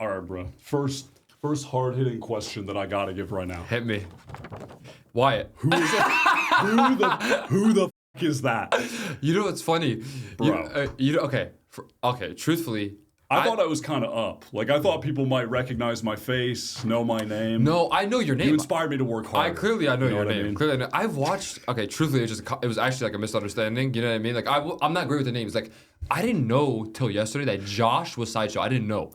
All right, bro. First hard-hitting question that I gotta give right now. Hit me. Wyatt. Who the fuck is that? You know what's funny? Bro. Okay, truthfully. I thought I was kind of up. Like, I thought people might recognize my face, know my name. No, I know your name. You inspired me to work hard. I know your name. I mean? Clearly, I know. I've watched. Okay, truthfully, it was actually like a misunderstanding. You know what I mean? Like, I'm not great with the names. Like, I didn't know till yesterday that Josh was Sideshow. I didn't know.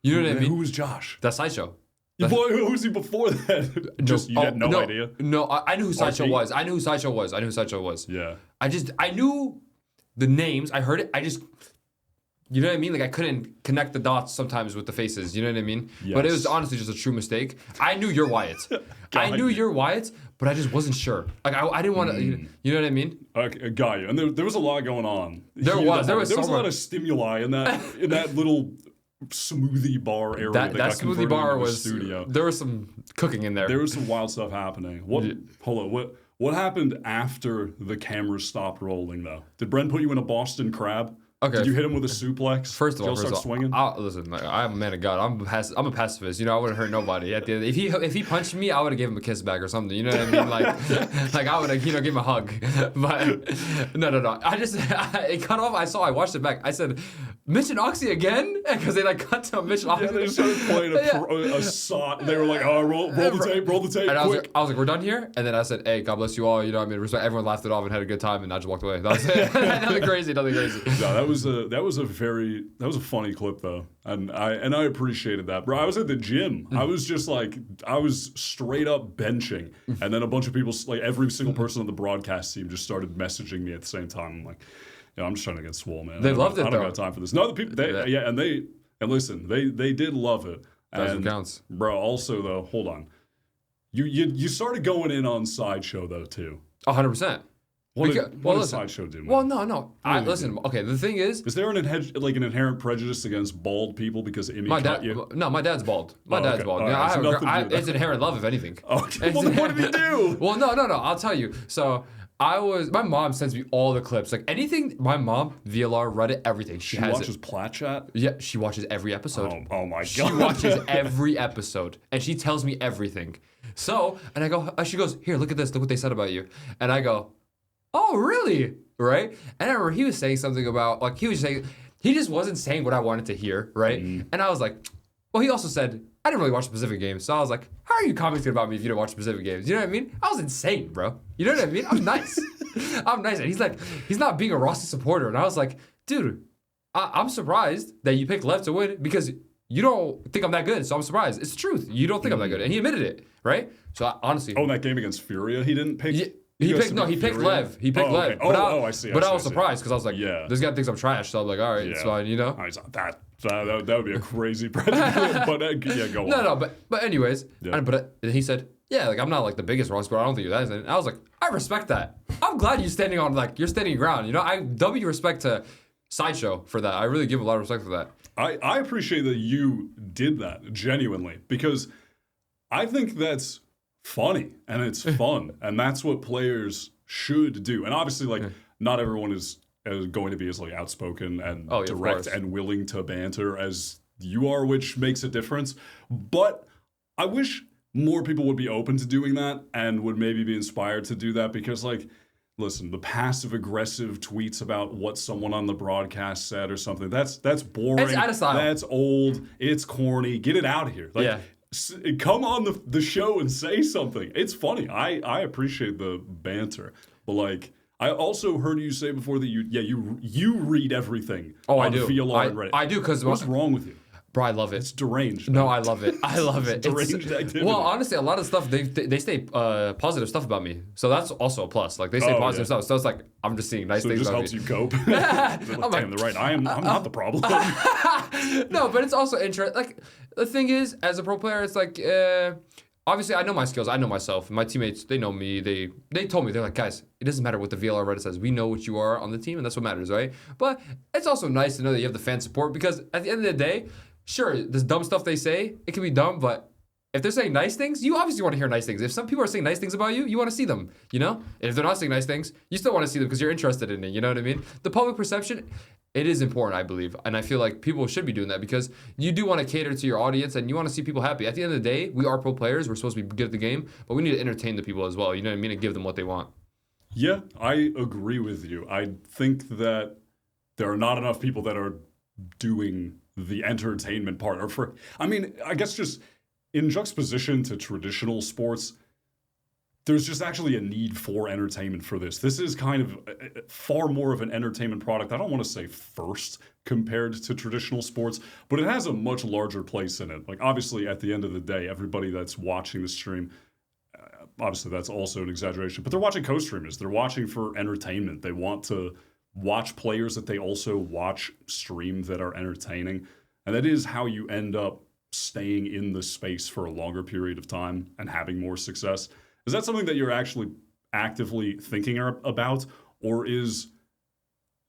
You know what I mean? Who was Josh? That's Sideshow. Who was he before that? You had no idea? No, I knew who Sideshow was. I knew who Sideshow was. Yeah. I knew the names. I heard it. You know what I mean? Like, I couldn't connect the dots sometimes with the faces. You know what I mean? Yes. But it was honestly just a true mistake. I knew you're Wyatt. I knew you're Wyatt, but I just wasn't sure. Like, I didn't want to. You know what I mean? Okay, got you. And there was a lot going on. There was a lot of stimuli in that little smoothie bar area. That smoothie bar was studio. There was some cooking in there. There was some wild stuff happening. Hold on. What happened after the cameras stopped rolling though? Did Bren put you in a Boston crab? Okay. Did you hit him with a suplex? First of all, swinging? Listen, like, I'm a man of God. I'm a pacifist. You know, I wouldn't hurt nobody. At the end, if he punched me, I would have given him a kiss back or something. You know what I mean? Like I would have, give him a hug. But no. It cut off. I watched it back. I said, Mission Oxy again? Because they cut to Mission Oxy. Yeah, they started playing a sot. They were like, oh, roll the tape, and quick. I was like, we're done here. And then I said, hey, God bless you all. You know what I mean? Respect. Everyone laughed it off and had a good time, and I just walked away. That was it. Nothing crazy. No, that was a funny clip though, and I appreciated that, bro. I was at the gym. I was just like, I was straight up benching, and then a bunch of people, like every single person on the broadcast team, just started messaging me at the same time. I'm like, I'm just trying to get swole, man. They loved it. I don't got time for this. No, the people, and listen, they did love it. That's what counts, bro. Also though, hold on, you started going in on Sideshow though too. 100%. What did Sideshow do, man? Well, no. Listen, okay, the thing is there an inherent prejudice against bald people because Imy cut you? No, my dad's bald. Dad's bald. Right, it's inherent love, if anything. Okay, well, what did he do? Well, no, I'll tell you. So, my mom sends me all the clips. Like, anything, my mom, VLR, Reddit, everything. She watches Plat Chat? Yeah, she watches every episode. Oh my God. She watches every episode, and she tells me everything. So, and I go, she goes, here, look at this. Look what they said about you. And I go, oh, really? Right? And I remember he was saying something about, he just wasn't saying what I wanted to hear, right? And I was like, well, he also said, I didn't really watch Pacific games. So I was like, how are you commenting about me if you don't watch Pacific games? You know what I mean? I was insane, bro. You know what I mean? I'm nice. I'm nice. And he's like, he's not being a Rossy supporter. And I was like, dude, I'm surprised that you picked Lev to win because you don't think I'm that good. So I'm surprised. It's the truth. You don't think I'm that good. And he admitted it, right? So honestly. Oh, in that game against Furia, he didn't pick... Yeah. He picked Lev. He picked Lev. Okay. I see. But I was surprised because I was like, this guy thinks I'm trash. So I'm like, all right, it's fine, you know? That would be a crazy predicament. But go on. No, but anyways. Yeah. But he said, I'm not like the biggest Rossy, but I don't think you're that. And I was like, I respect that. I'm glad you're standing your ground. You know, I W respect to Sideshow for that. I really give a lot of respect for that. I appreciate that you did that genuinely because I think that's funny and it's fun and that's what players should do. And obviously not everyone is going to be as outspoken and direct and willing to banter as you are, which makes a difference. But I wish more people would be open to doing that and would maybe be inspired to do that because listen, the passive aggressive tweets about what someone on the broadcast said or something, that's boring. It's out of style. That's old. It's corny. Get it out of here. Come on the show and say something. It's funny. I appreciate the banter, but I also heard you say before that you read everything. I do. VLR and Reddit. I do because what's wrong with you? Bro, I love it. It's deranged. No, I love it. I love it. Deranged activity. Well, honestly, a lot of stuff they say positive stuff about me, so that's also a plus. They say positive stuff, so it's I'm just seeing nice things. It just helps you cope. Damn, they're right. I'm not the problem. No, but it's also interesting. The thing is, as a pro player, it's obviously I know my skills. I know myself. My teammates, they know me. They told me, they're like, guys, it doesn't matter what the VLR Reddit says. We know what you are on the team, and that's what matters, right? But it's also nice to know that you have the fan support because at the end of the day, sure, this dumb stuff they say, it can be dumb, but if they're saying nice things, you obviously want to hear nice things. If some people are saying nice things about you, you want to see them, you know? And if they're not saying nice things, you still want to see them because you're interested in it, you know what I mean? The public perception, It is important, I believe. And I feel like people should be doing that because you do want to cater to your audience and you want to see people happy. At the end of the day, we are pro players. We're supposed to be good at the game, but we need to entertain the people as well. You know what I mean? And give them what they want. Yeah, I agree with you. I think that there are not enough people that are doing the entertainment part. I guess just in juxtaposition to traditional sports, there's just actually a need for entertainment for this. This is kind of far more of an entertainment product. I don't want to say first compared to traditional sports, but it has a much larger place in it. Like, obviously, at the end of the day, everybody that's watching the stream, obviously that's also an exaggeration, but they're watching co-streamers. They're watching for entertainment. They want to watch players that they also watch stream that are entertaining. And that is how you end up staying in the space for a longer period of time and having more success. Is that something that you're actually actively thinking about? Or is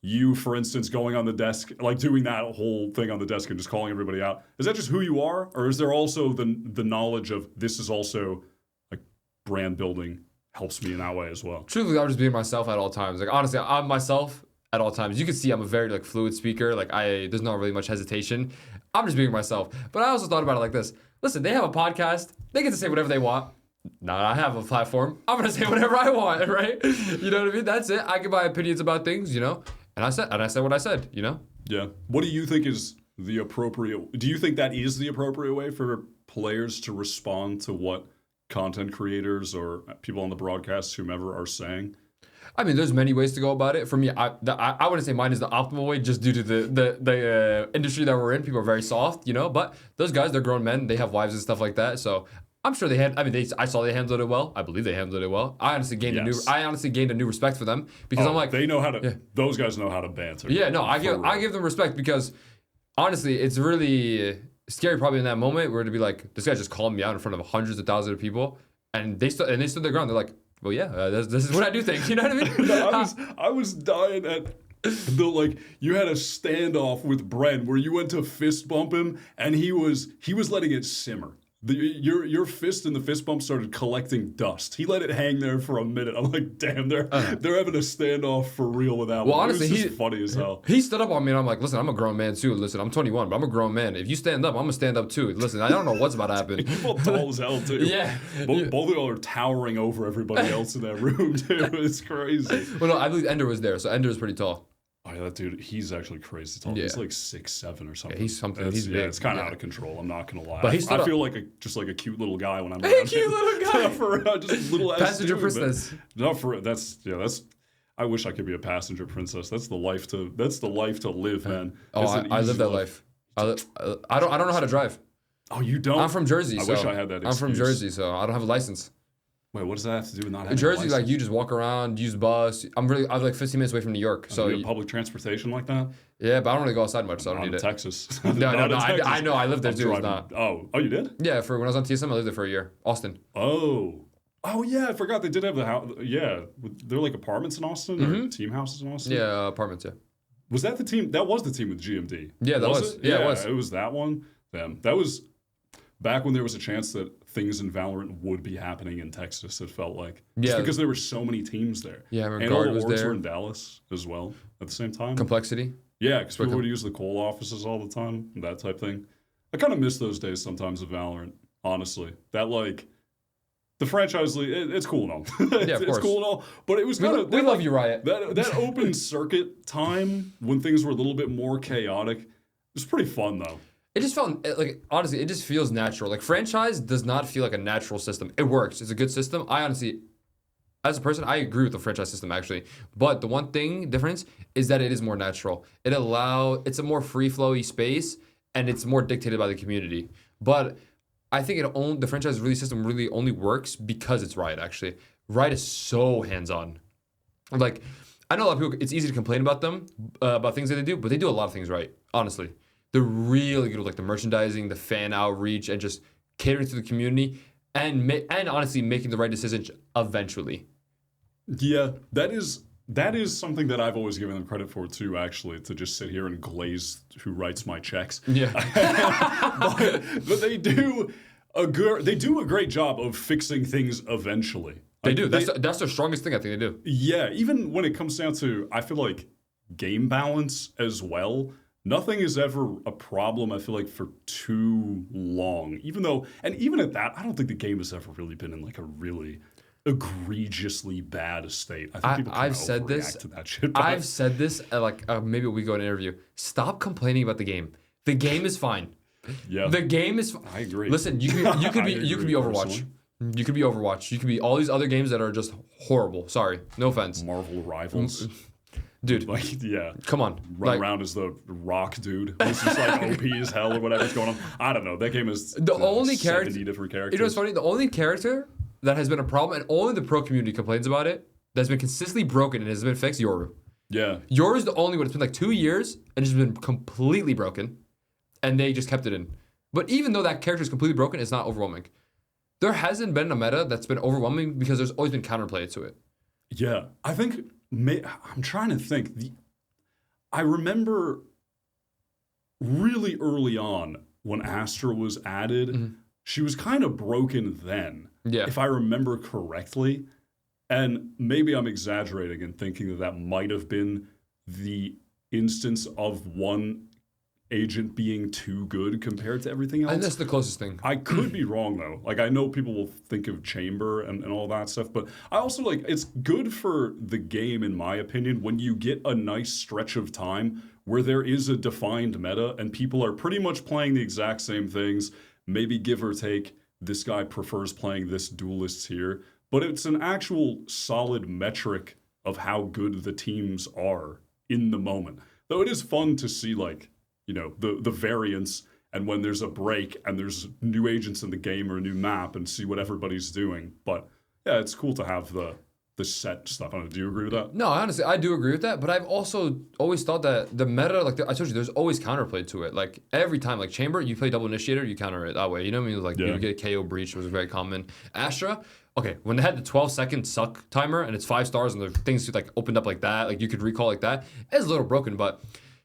you, for instance, going on the desk, like doing that whole thing on the desk and just calling everybody out, is that just who you are? Or is there also the knowledge of this is also like brand building helps me in that way as well? Truthfully, I'm just being myself at all times. Like, honestly, I'm myself at all times. You can see I'm a very like fluid speaker. Like, there's not really much hesitation. I'm just being myself. But I also thought about it like this. Listen, they have a podcast. They get to say whatever they want. Now I have a platform. I'm gonna say whatever I want, right? You know what I mean? That's it. I give my opinions about things, you know. And I said what I said, you know. Yeah. What do you think is the appropriate? Do you think that is the appropriate way for players to respond to what content creators or people on the broadcast, whomever, are saying? I mean, there's many ways to go about it. For me, I wouldn't say mine is the optimal way, just due to the industry that we're in. People are very soft, you know. But those guys, they're grown men. They have wives and stuff like that. So I'm sure I saw they handled it well. I believe they handled it well. I honestly gained a new respect for them because I'm like, they know how to. Yeah. Those guys know how to banter. Yeah, no, I give them respect because honestly, it's really scary probably in that moment where to be like, this guy just called me out in front of hundreds of thousands of people, and they stood their ground. They're like, well, yeah, this is what I do think. You know what I mean? No, I was dying at. You had a standoff with Bren where you went to fist bump him and he was letting it simmer. Your fist and the fist bump started collecting dust. He let it hang there for a minute. I'm like, damn, they're having a standoff for real with that one. Honestly, it was just funny as hell. He stood up on me and I'm like, listen, I'm a grown man too. Listen, I'm 21, but I'm a grown man. If you stand up, I'm gonna stand up too. Listen, I don't know what's about to happen. You're both tall as hell too. Yeah. Both of y'all are towering over everybody else in that room too. It's crazy. Well, no, I believe Ender was there, so Ender is pretty tall. Oh yeah, that dude, he's actually crazy tall. Yeah. He's like 6'7" or something. Yeah, he's something. He's big. It's kind of out of control. I'm not gonna lie. But I feel like just like a cute little guy when I'm around. Cute little guy. For just little passenger princess. Not for that's. I wish I could be a passenger princess. That's the life to live, man. I live that life. I don't know how to drive. Oh, you don't? I'm from Jersey. I wish I had that excuse. I'm from Jersey, so I don't have a license. Wait, what does that have to do with not having in Jersey? a license? Like you just walk around, use the bus. I'm like 15 minutes away from New York. So you have public transportation like that? Yeah, but I don't really go outside much, so I don't need it. Texas. No. I know. I lived there too. It's not. Oh, you did? Yeah, for when I was on TSM, I lived there for a year. Austin. Oh yeah, I forgot they did have the house. Yeah, there were like apartments in Austin or team houses in Austin. Yeah, apartments. Yeah. Was that the team? That was the team with GMD. Yeah, that was. Yeah, it was. It was that one. That was back when there was a chance that things in VALORANT would be happening in Texas. It felt like just because there were so many teams there. Yeah, and all the orgs were in Dallas as well at the same time. Complexity. Yeah, because people would use the coal offices all the time, that type thing. I kind of miss those days sometimes of VALORANT. Honestly, that like the franchise league, it's cool and all. It's cool and all, but it was kind of we love you, Riot. That open circuit time when things were a little bit more chaotic. It was pretty fun though. It just felt like, honestly, it just feels natural. Like, franchise does not feel like a natural system. It works. It's a good system. I honestly, as a person, I agree with the franchise system, actually. But the one difference is that it is more natural. It's a more free-flowy space, and it's more dictated by the community. But I think the franchise release system really only works because it's Riot, actually. Riot is so hands-on. Like, I know a lot of people, it's easy to complain about them, about things that they do, but they do a lot of things right, honestly. They're really good with like the merchandising, the fan outreach, and just catering to the community, and honestly making the right decision eventually. Yeah, that is something that I've always given them credit for too. Actually, to just sit here and glaze who writes my checks. Yeah, but they do a great job of fixing things eventually. They do. That's their strongest thing. I think they do. Yeah, even when it comes down to, I feel like game balance as well. Nothing is ever a problem, I feel like, for too long. Even at that, I don't think the game has ever really been in like a really egregiously bad state. I think people I've said this. To that shit, I've said this at like maybe we go in an interview. Stop complaining about the game. The game is fine. Yeah. The game is. I agree. Listen, you could be Overwatch. Personally. You could be Overwatch. You could be all these other games that are just horrible. Sorry, no offense. Marvel Rivals. Dude, like, yeah. Come on. Run around as the rock dude. This is like OP as hell or whatever's going on. I don't know. That game is the only 70 different characters. You know what's funny? The only character that has been a problem, and only the pro community complains about it, that's been consistently broken and has been fixed, Yoru. Yeah. Yoru's the only one. It's been like 2 years and it's been completely broken, and they just kept it in. But even though that character is completely broken, it's not overwhelming. There hasn't been a meta that's been overwhelming because there's always been counterplay to it. Yeah. I think... I'm trying to think. I remember really early on when Astra was added, she was kind of broken then, if I remember correctly. And maybe I'm exaggerating and thinking that might have been the instance of one agent being too good compared to everything else. And that's the closest thing. I could be wrong though. Like I know people will think of Chamber and all that stuff, but I also like it's good for the game in my opinion when you get a nice stretch of time where there is a defined meta and people are pretty much playing the exact same things, maybe give or take this guy prefers playing this duelist here, but it's an actual solid metric of how good the teams are in the moment. Though it is fun to see like the variance, and when there's a break and there's new agents in the game or a new map and see what everybody's doing. But yeah, it's cool to have the set stuff. I don't know, do you agree with that? No, honestly, I do agree with that. But I've also always thought that the meta, like I told you, there's always counterplay to it. Like every time, like Chamber, you play double initiator, you counter it that way. You know what I mean? Like you get a KO breach, was very common. Astra, okay, when they had the 12-second suck timer and it's 5 stars and the things like opened up like that, like you could recall like that, it's a little broken, but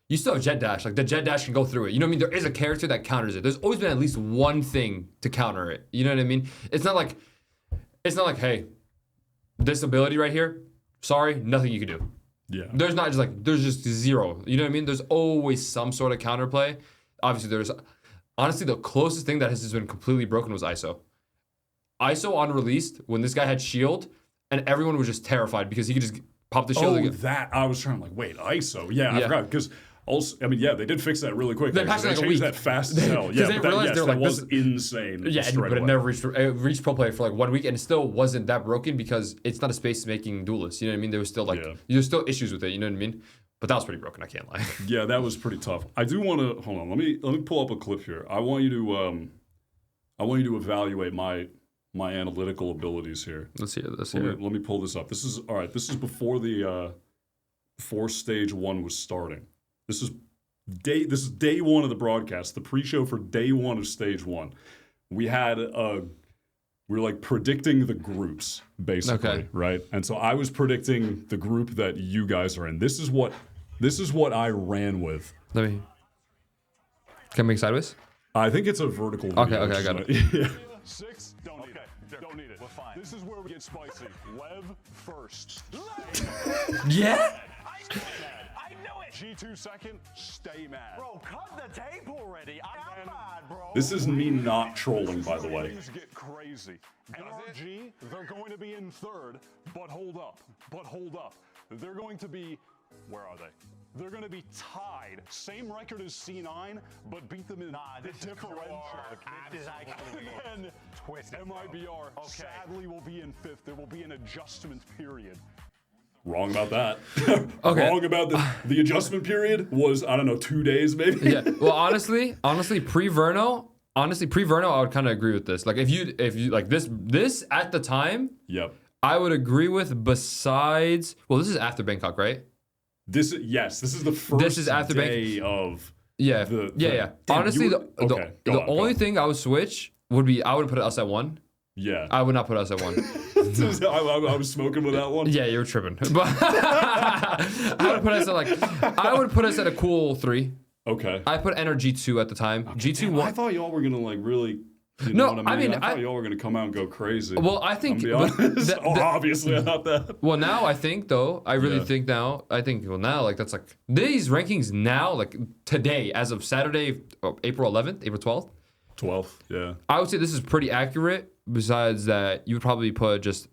you still have Jet Dash. Like the Jet Dash can go through it. You know what I mean? There is a character that counters it. There's always been at least one thing to counter it. You know what I mean? It's not like, hey, this ability right here, sorry, nothing you can do. Yeah. There's just zero. You know what I mean? There's always some sort of counterplay. Obviously, honestly, the closest thing that has just been completely broken was ISO. ISO on released, when this guy had shield, and everyone was just terrified because he could just pop the shield again. That I was trying to like, wait, ISO? Yeah, I forgot because also, I mean, yeah, they did fix that really quick. They changed that fast as hell. Yeah, they realized that was insane. Yeah, but it never reached pro player for like 1 week, and it still wasn't that broken because it's not a space-making duelist. You know what I mean? There was still there's still issues with it. You know what I mean? But that was pretty broken. I can't lie. Yeah, that was pretty tough. I do want to hold on. Let me pull up a clip here. I want you to evaluate my analytical abilities here. Let's hear this. Let me pull this up. This is all right. This is before stage 1 was starting. This is day 1 of the broadcast, the pre-show for day 1 of stage 1. We were like predicting the groups basically, right? And so I was predicting the group that you guys are in. This is what I ran with. Can I make sideways? I think it's a vertical video. Okay, I got it. Yeah. 6, don't need it. Don't need it. We're fine. This is where we get spicy. Lev first. Yeah? I knew it. G2 second, stay mad. Bro, cut the tape already. I'm mad, bro. This is me not trolling, by the way. Things get crazy. NRG, they're going to be in 3rd, but hold up. They're going to be, where are they? They're going to be tied. Same record as C9, but beat them in the differential. This is actually And twisted. MIBR sadly will be in 5th. There will be an adjustment period. Wrong about that. Okay. Wrong about the adjustment period was, I don't know, 2 days maybe. Yeah. Well, honestly, pre-Verno, I would kind of agree with this. Like if you like this at the time, Yep. I would agree with. Besides, well, this is after Bangkok, right? This is the first This is after day of Yeah. the Damn, honestly, the only thing I would switch would be I would put us at 1. Yeah. I would not put us at 1. I was smoking with that one. Yeah, you were tripping. But I would put us at a cool 3. Okay. I put NRG 2 at the time. G2 Damn, 1. I thought y'all were gonna like really You know No, what I mean? I mean, I thought y'all were gonna come out and go crazy. Well, I think. I'm but be honest. the- Obviously, I thought that. Well, now I think though, I really Yeah. think now, now, like that's like these rankings now, like today, as of Saturday, April 11th, April 12th, 12th, yeah. I would say this is pretty accurate. Besides that, you would probably put just,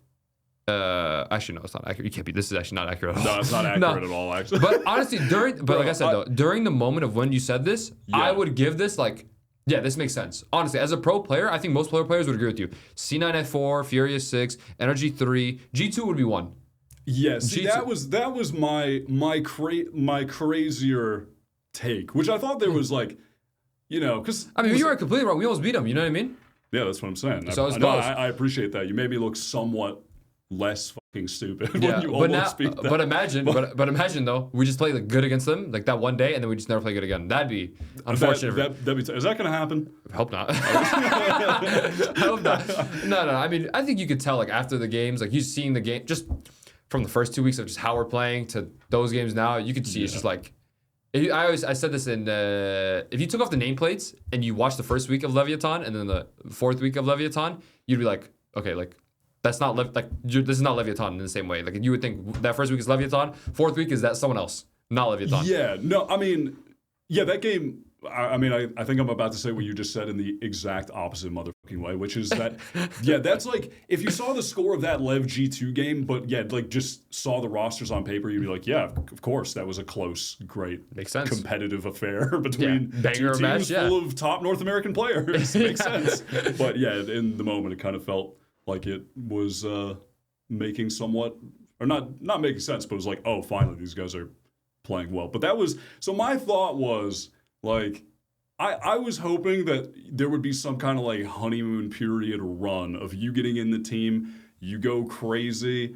actually no, it's not accurate. You can't be. This is actually not accurate at all. No, it's not accurate at all, actually. But honestly, like I said though, during the moment of when you said this, I would give this like. Yeah, this makes sense. Honestly, as a pro player, I think most pro players would agree with you. C9 at 4, Furious 6, Energy 3, G2 would be 1. Yeah, see, G2. that was my crazier take, which I thought there was like, you know, because I mean, you weren't completely wrong. We almost beat them. You know what I mean? yeah, that's what I'm saying. So I, it's I know, close. I appreciate that. You made me look somewhat less fucking stupid Yeah, when you but now, almost beat that. but imagine though, we just play like good against them like that one day, and then we just never play good again. That'd be unfortunate. Is that gonna happen? I hope not. I hope not. No. I mean, I think you could tell like after the games, like you seeing the game just from the first 2 weeks of just how we're playing to those games now, you could see it's just like. I said this in if you took off the nameplates and you watched the first week of Leviatan and then the fourth week of Leviatan, you'd be like, okay, like that's not this is not Leviatan in the same way. Like you would think that first week is Leviatan, fourth week is that someone else, not Leviatan. Yeah, no, I mean, yeah, that game. I mean, I think I'm about to say what you just said in the exact opposite motherfucking way, which is that, yeah, that's like, if you saw the score of that Lev G2 game, but yeah, like just saw the rosters on paper, you'd be like, yeah, of course, that was a close, great, Makes sense. competitive affair between two banger teams match, yeah. full of top North American players. Makes sense. But yeah, in the moment, it kind of felt like it was making somewhat, or not making sense, but it was like, oh, finally, these guys are playing well. But that was, so my thought was, like, I was hoping that there would be some kind of like honeymoon period run of you getting in the team, you go crazy,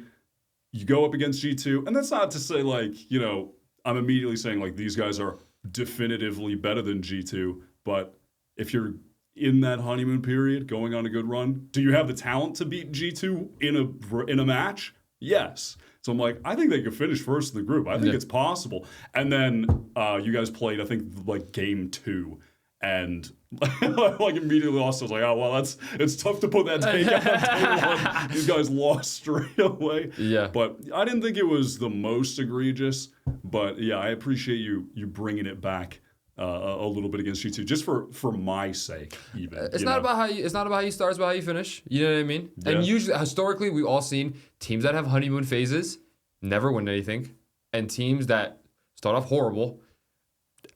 you go up against G2, and that's not to say like, you know, I'm immediately saying like these guys are definitively better than G2, but if you're in that honeymoon period going on a good run, do you have the talent to beat G2 in a match? Yes. So I'm like, I think they could finish first in the group. I think it's possible. And then you guys played, I think, like game 2. And like immediately lost. I was like, oh, well, it's tough to put that take out on day 1. These guys lost straight away. Yeah. But I didn't think it was the most egregious. But yeah, I appreciate you bringing it back a little bit against G2, just for my sake. Even It's not about how you start, it's about how you finish. You know what I mean? Yeah. And usually, historically, we've all seen teams that have honeymoon phases never win anything, and teams that start off horrible.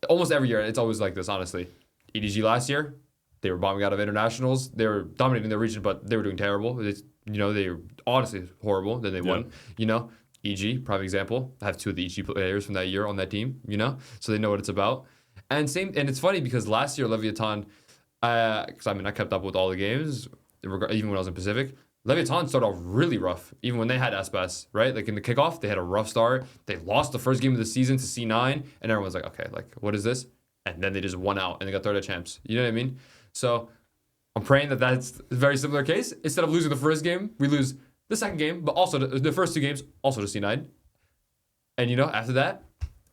Almost every year, it's always like this. Honestly, EDG last year, they were bombing out of internationals. They were dominating their region, but they were doing terrible. They were honestly horrible. Then they won. You know, EG, prime example. I have 2 of the EG players from that year on that team. You know, so they know what it's about. And it's funny because last year Leviatan, because I mean I kept up with all the games, even when I was in Pacific. Leviatan started off really rough, even when they had SBS, right? Like in the kickoff, they had a rough start. They lost the first game of the season to C9, and everyone's like, okay, like what is this? And then they just won out and they got third at champs. You know what I mean? So I'm praying that that's a very similar case. Instead of losing the first game, we lose the second game, but also the first 2 games, also to C9. And you know, after that,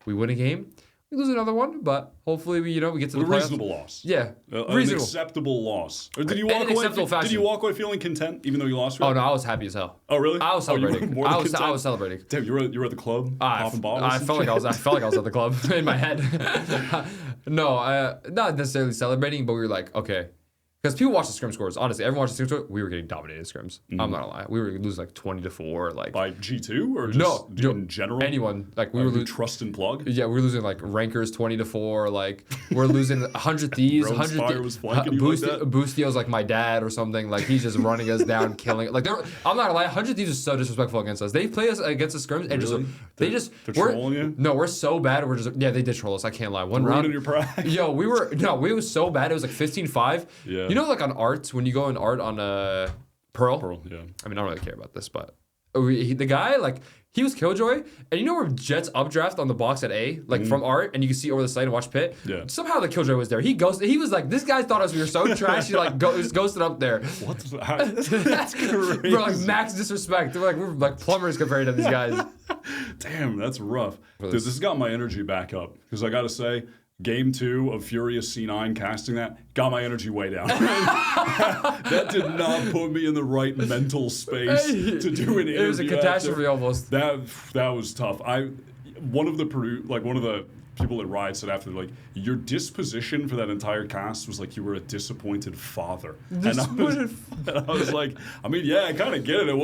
we win a game. We lose another one, but hopefully we get to the playoffs. Reasonable loss. Yeah, An reasonable. acceptable loss. Or did you In walk an away? acceptable fashion. Did you walk away feeling content, even though you lost? Oh no, I was happy as hell. Oh really? I was Oh, you were celebrating. more than I was content? celebrating. Damn, you were at the club popping bottles. I felt like I was at the club in my head. No, not necessarily celebrating, but we were like, okay. Because people watch the scrim scores. Honestly, everyone watched the scrim scores. We were getting dominated in scrims. I'm not gonna lie. We were losing like 20-4. Like By G2 or just in general? anyone. Like we were losing. Trust and plug? Yeah, we were losing like rankers 20-4. Like we're losing 100 Thieves. Bro 100 Spire was flanking you like that? Boostio's like my dad or something. Like he's just running us down, killing. Like I'm not gonna lie. 100 Thieves is so disrespectful against us. They play us against the scrims and Really? they're trolling you? No, we're so bad. They did troll us. I can't lie. One Ruining round. your pride? Yo, we were so bad. It was like 15-5. Yeah. You know, like on art, when you go in art on Pearl, Yeah. I mean, I don't really care about this, but the guy, like, he was Killjoy, and you know where Jet's updraft on the box at A, like from art, and you can see over the site and watch pit? Yeah. Somehow the Killjoy was there. He was like, this guy thought us we were so trash, he like just ghosted up there. What the That's crazy. We're like max disrespect. We're like plumbers compared to these guys. Damn, that's rough. Dude, this has got my energy back up. Because I got to say, Game 2 of Furious C9 casting that got my energy way down. That did not put me in the right mental space to do an interview. It was a catastrophe almost. That was tough. One of the people at Riot said after, like, your disposition for that entire cast was like you were a disappointed father. And I was like, I mean, yeah, I kind of get it. That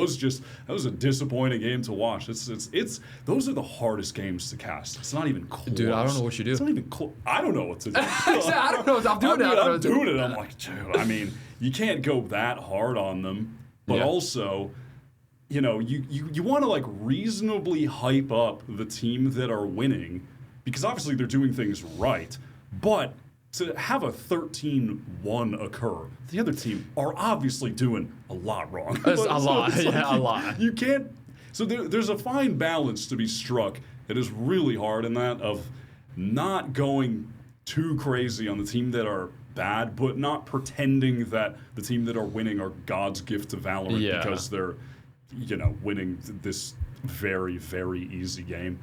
was a disappointing game to watch. Those are the hardest games to cast. It's not even close. Dude, I don't know what you do. It's not even close. I don't know what to do. I don't know what I'm doing. I'm doing it. I'm like, dude, I mean, you can't go that hard on them, but also, you know, you want to like reasonably hype up the team that are winning, because obviously they're doing things right, but to have a 13-1 occur, the other team are obviously doing a lot wrong. That's a lot. Yeah, a lot. You can't. So there's a fine balance to be struck. It is really hard in that of not going too crazy on the team that are bad, but not pretending that the team that are winning are God's gift to Valorant because they're, you know, winning this very, very easy game.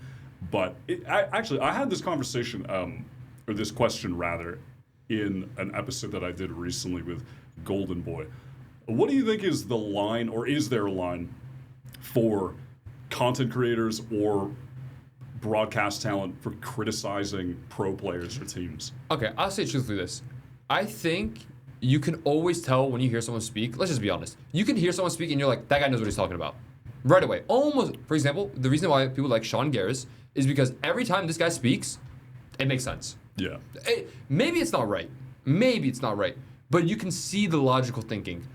But I had this conversation, or this question rather, in an episode that I did recently with Golden Boy. What do you think is the line, or is there a line, for content creators or broadcast talent for criticizing pro players or teams? Okay, I'll say truthfully this. I think you can always tell when you hear someone speak. Let's just be honest. You can hear someone speak and you're like, that guy knows what he's talking about. Right away. Almost, for example, the reason why people like Sean Garris is because every time this guy speaks, it makes sense. Yeah. Maybe it's not right. Maybe it's not right. But you can see the logical thinking.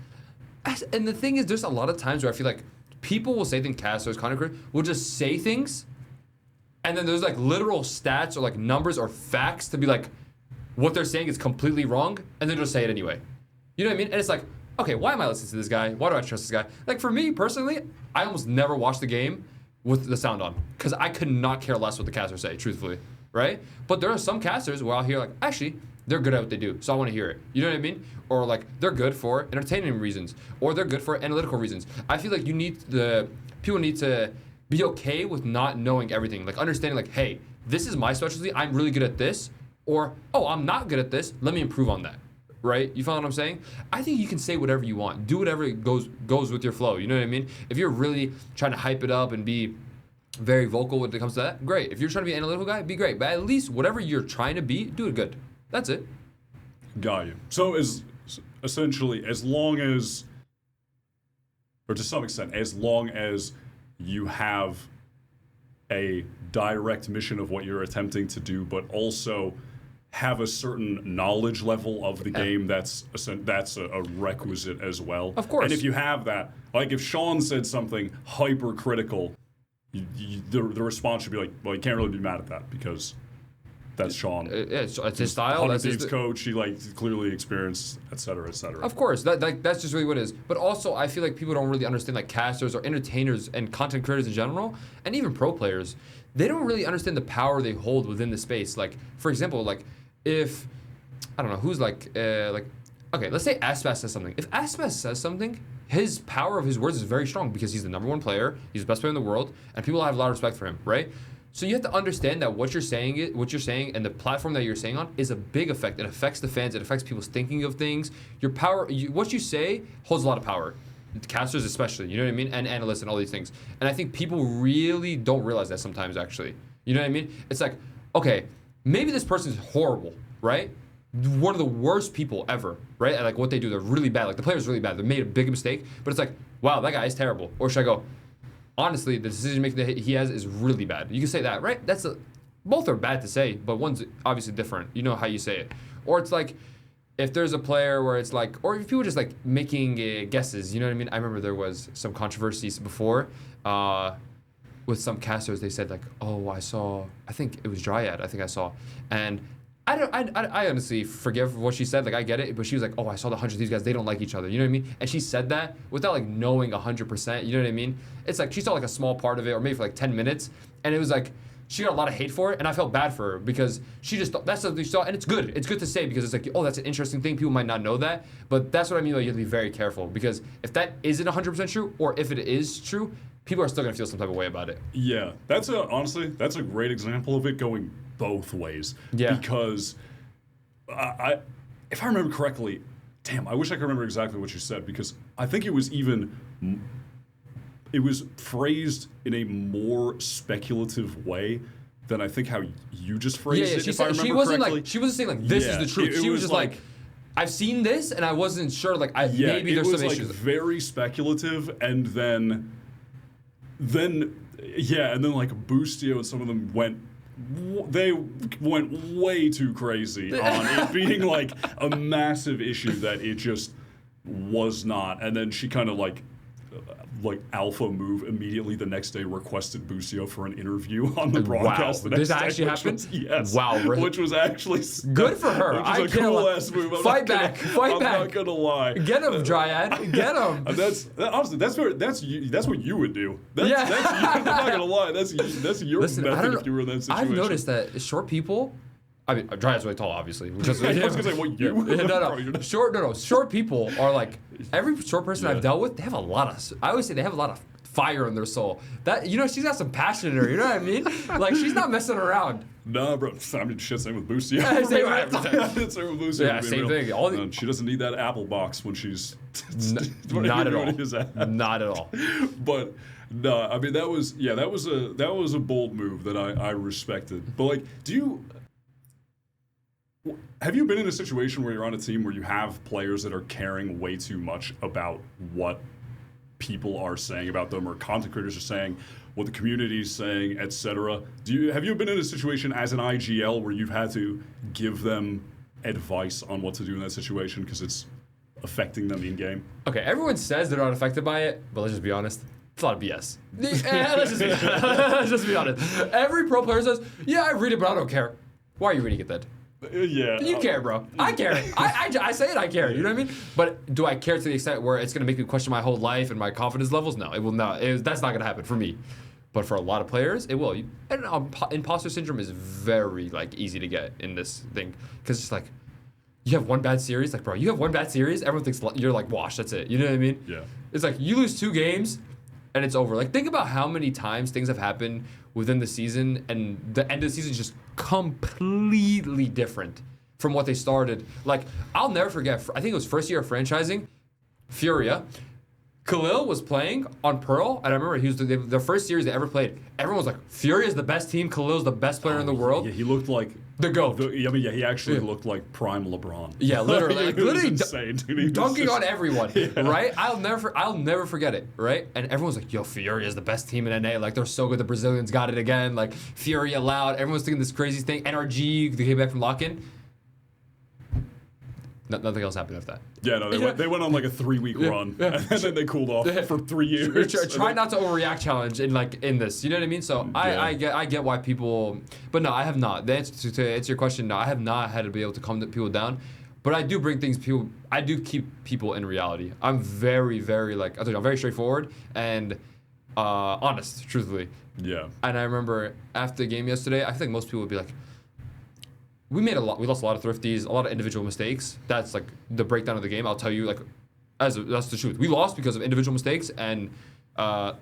And the thing is, there's a lot of times where I feel like people will say things, casters, content creators will just say things, and then there's like literal stats or like numbers or facts to be like, what they're saying is completely wrong, and then just say it anyway. You know what I mean? And it's like, okay, why am I listening to this guy? Why do I trust this guy? Like for me personally, I almost never watch the game with the sound on, because I could not care less what the casters say, truthfully, right? But there are some casters where I'll hear like, actually, they're good at what they do, so I want to hear it. You know what I mean? Or like, they're good for entertaining reasons, or they're good for analytical reasons. I feel like people need to be okay with not knowing everything, like understanding like, hey, this is my specialty, I'm really good at this, or, oh, I'm not good at this, let me improve on that. Right? You follow what I'm saying? I think you can say whatever you want. Do whatever goes with your flow. You know what I mean? If you're really trying to hype it up and be very vocal when it comes to that, great. If you're trying to be an analytical guy, be great. But at least whatever you're trying to be, do it good. That's it. Got you. So essentially, as long as, or to some extent, as long as you have a direct mission of what you're attempting to do, but also have a certain knowledge level of the game, that's a requisite as well. Of course. And if you have that, like if Sean said something hypercritical, the response should be like, well, you can't really be mad at that because that's Sean. It's his style. That's his coach. He like clearly experienced, et cetera, et cetera. Of course, that's just really what it is. But also, I feel like people don't really understand, like casters or entertainers and content creators in general, and even pro players. They don't really understand the power they hold within the space. Like, for example, like if I don't know who's okay, let's say Aspas says something. If Aspas says something, his power of his words is very strong because he's the #1 player, he's the best player in the world, and people have a lot of respect for him, right? So you have to understand that what you're saying, and the platform that you're saying on is a big effect. It affects the fans. It affects people's thinking of things. Your power, what you say holds a lot of power. Casters especially, you know what I mean, and analysts and all these things. And I think people really don't realize that sometimes, actually. You know what I mean? It's like, okay, maybe this person is horrible, right? One of the worst people ever, right? And like what they do, they're really bad. Like the player's really bad. They made a big mistake, but it's like, wow, that guy is terrible. Or should I go, honestly, the decision making that he has is really bad. You can say that, right? Both are bad to say, but one's obviously different. You know how you say it. Or it's like, if there's a player where it's like, or if people just like making guesses, you know what I mean? I remember there was some controversies before with some casters. They said like, oh, I think it was Dryad. I think I saw, and I honestly forgive what she said. Like I get it, but she was like, oh, I saw the 100 of these guys. They don't like each other. You know what I mean? And she said that without like knowing 100%. You know what I mean? It's like she saw like a small part of it, or maybe for like 10 minutes, and it was like. She got a lot of hate for it, and I felt bad for her because she just thought that's something she saw, and it's good. It's good to say because it's like, oh, that's an interesting thing. People might not know that, but that's what I mean. Like, you have to be very careful because if that isn't 100% true, or if it is true, people are still gonna feel some type of way about it. Yeah, honestly, that's a great example of it going both ways. Yeah. Because if I remember correctly, damn, I wish I could remember exactly what you said, because I think it was phrased in a more speculative way than I think how you just phrased it. She wasn't saying like this is the truth. She was just like, I've seen this and I wasn't sure. Like maybe there's some issues. It was like very speculative, and then like Boostio and some of them went way too crazy on it being like a massive issue that it just was not. And then she kind of like alpha move immediately the next day requested Boostio for an interview on the broadcast. Wow, the next this day, actually happened? Yes. Wow. Which was actually good for her. Which was a cool ass move. Fight back. I'm not gonna lie. Get him, Dryad. Get him. Honestly, that's what you would do. I'm not gonna lie. That's your method if you were in that situation. I've noticed that short people. I mean, Dryad's really tall, obviously. I was gonna say what you. Short people are like every short person I've dealt with. They have a lot of. I always say they have a lot of fire in their soul. That she's got some passion in her. You know what I mean? Like she's not messing around. Nah, bro. I mean, shit, same with Boostio. Same with Boostio. Yeah, same thing. She doesn't need that apple box when she's not at all. Not at all. But no, I mean that was a bold move that I respected. But like, have you been in a situation where you're on a team where you have players that are caring way too much about what people are saying about them, or content creators are saying, what the community is saying, etc.? Have you been in a situation as an IGL where you've had to give them advice on what to do in that situation because it's affecting them in game? Okay, everyone says they're not affected by it, but let's just be honest. It's a lot of BS. Let's just be honest. Every pro player says, "Yeah, I read it, but I don't care." Why are you reading it then? Yeah. You care, bro. I care. I say it, I care. You know what I mean? But do I care to the extent where it's going to make me question my whole life and my confidence levels? No, it will not. That's not going to happen for me. But for a lot of players, it will. And imposter syndrome is very easy to get in this thing. Because it's like, you have one bad series. Like, bro, you have one bad series, everyone thinks you're like, washed, that's it. You know what I mean? Yeah. It's like, you lose 2 games, and it's over. Like, think about how many times things have happened within the season, and the end of the season is just completely different from what they started. Like, I'll never forget, I think it was first year of franchising, Furia. Khalil was playing on Pearl, and I remember he was the first series they ever played. Everyone was like, Furia's the best team, Khalil's the best player in the world. Yeah, he looked like the GOAT. He actually looked like prime LeBron. Yeah, literally. Literally insane, dude. Dunking on everyone, right? I'll never forget it, right? And everyone's like, yo, Furia's the best team in NA. Like, they're so good. The Brazilians got it again. Like, Furia loud. Everyone's thinking this crazy thing. NRG, they came back from lock-in. Nothing else happened after that. Yeah, no, they went on like a 3-week run, and then they cooled off for 3 years. Try not to overreact challenge in this. You know what I mean? So I get why people, but no, I have not. The answer to answer your question, no, I have not had to be able to calm people down. But I do bring I do keep people in reality. I'm very, very I'm very straightforward and honest, truthfully. Yeah. And I remember after the game yesterday, I think most people would be like, we lost a lot of thrifties, a lot of individual mistakes. That's like the breakdown of the game. I'll tell you, that's the truth. We lost because of individual mistakes and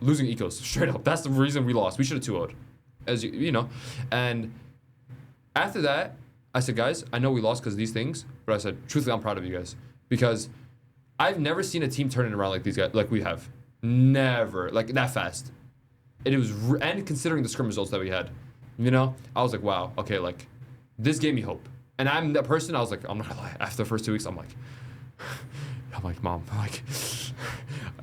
losing ecos, straight up. That's the reason we lost. We should have 2-0'd, as you know. And after that, I said, guys, I know we lost because of these things, but I said, truthfully, I'm proud of you guys because I've never seen a team turning around like these guys, like we have. Never, like that fast. And it was, and considering the scrim results that we had, I was like, wow, okay, this gave me hope. And I'm that person, I was like, I'm not gonna lie, after the first 2 weeks, I'm like, Mom,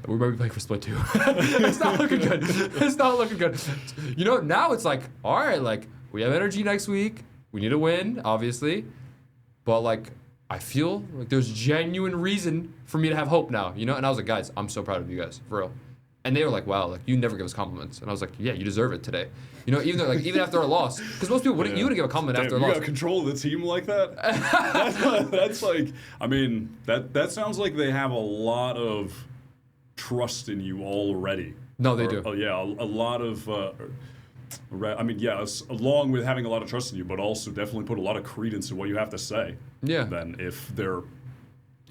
we might be playing for split 2. It's not looking good. It's not looking good. Now it's like, all right, we have energy next week. We need to win, obviously. But I feel like there's genuine reason for me to have hope now, And I was like, guys, I'm so proud of you guys, for real. And they were like, wow, you never give us compliments. And I was like, yeah, you deserve it today. Even after our loss. Because most people wouldn't, you wouldn't give a compliment after a loss. You got control of the team like that? that's that sounds like they have a lot of trust in you already. No, they do. Oh, yeah, a lot of, along with having a lot of trust in you, but also definitely put a lot of credence in what you have to say. Yeah. Then if they're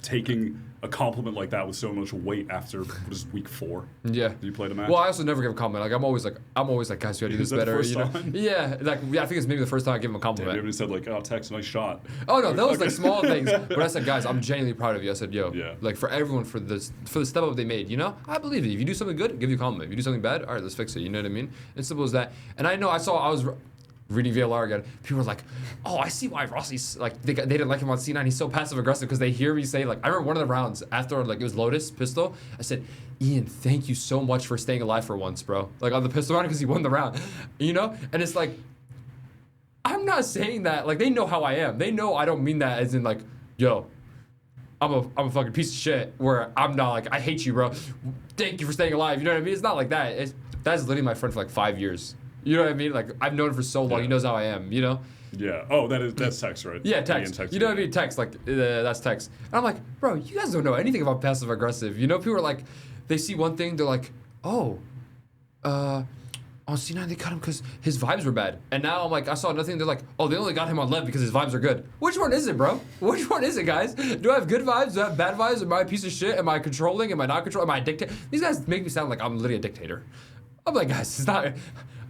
taking a compliment like that with so much weight after what is week 4? Yeah. You played a match. Well, I also never give a compliment. Like I'm always like, guys, you gotta do this Is that the better. first You know? time? Yeah. Like I think it's maybe the first time I give him a Damn, compliment. you haven't said like, oh, Tex, nice shot. Oh no, those like small things. But I said, guys, I'm genuinely proud of you. I said, yo, Yeah. like for everyone for the step up they made, you know, I believe it. If you do something good, give you a compliment. If you do something bad, all right, let's fix it. You know what I mean? It's simple as that. And I know I was reading VLR again. People were like, oh, I see why Rossy's like they didn't like him on C9. He's so passive aggressive because they hear me say like I remember one of the rounds after like it was Lotus pistol. I said, Ian, thank you so much for staying alive for once, bro. Like on the pistol round because he won the round, you know. And it's like I'm not saying that like they know how I am. They know I don't mean that as in like, yo, I'm a fucking piece of shit. Where I'm not like I hate you, bro. Thank you for staying alive. You know what I mean? It's not like that. That's literally my friend for like 5 years. You know what I mean? Like I've known him for so long. Yeah. He knows how I am. You know? Yeah. Oh, that's Tex, right? Yeah, Ian text. texted You know me. what I mean? Text. Like that's text. And I'm like, bro, you guys don't know anything about passive aggressive. You know, people are like, they see one thing, they're like, oh, on C9 they cut him because his vibes were bad. And now I'm like, I saw nothing. They're like, oh, they only got him on Lev because his vibes are good. Which one is it, bro? Which one is it, guys? Do I have good vibes? Do I have bad vibes? Am I a piece of shit? Am I controlling? Am I not controlling? Am I a dictator? These guys make me sound like I'm literally a dictator. I'm like, guys, it's not.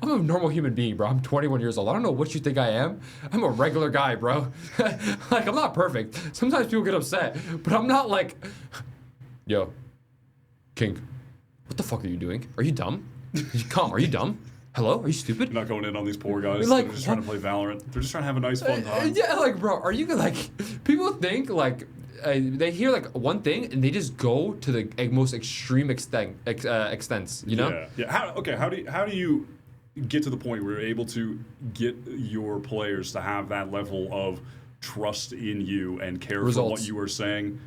I'm a normal human being, bro. I'm 21 years old. I don't know what you think I am. I'm a regular guy, bro. Like, I'm not perfect. Sometimes people get upset, but I'm not like, yo, King, what the fuck are you doing? Are you dumb? Come, are you dumb? Hello? Are you stupid? You're not going in on these poor guys. Like, They're just trying to play Valorant. They're just trying to have a nice fun time. Yeah, like, bro, are you like, people think like, they hear like one thing and they just go to the most extreme extents, you know? Yeah. How do you get to the point where you're able to get your players to have that level of trust in you and care for what you are saying?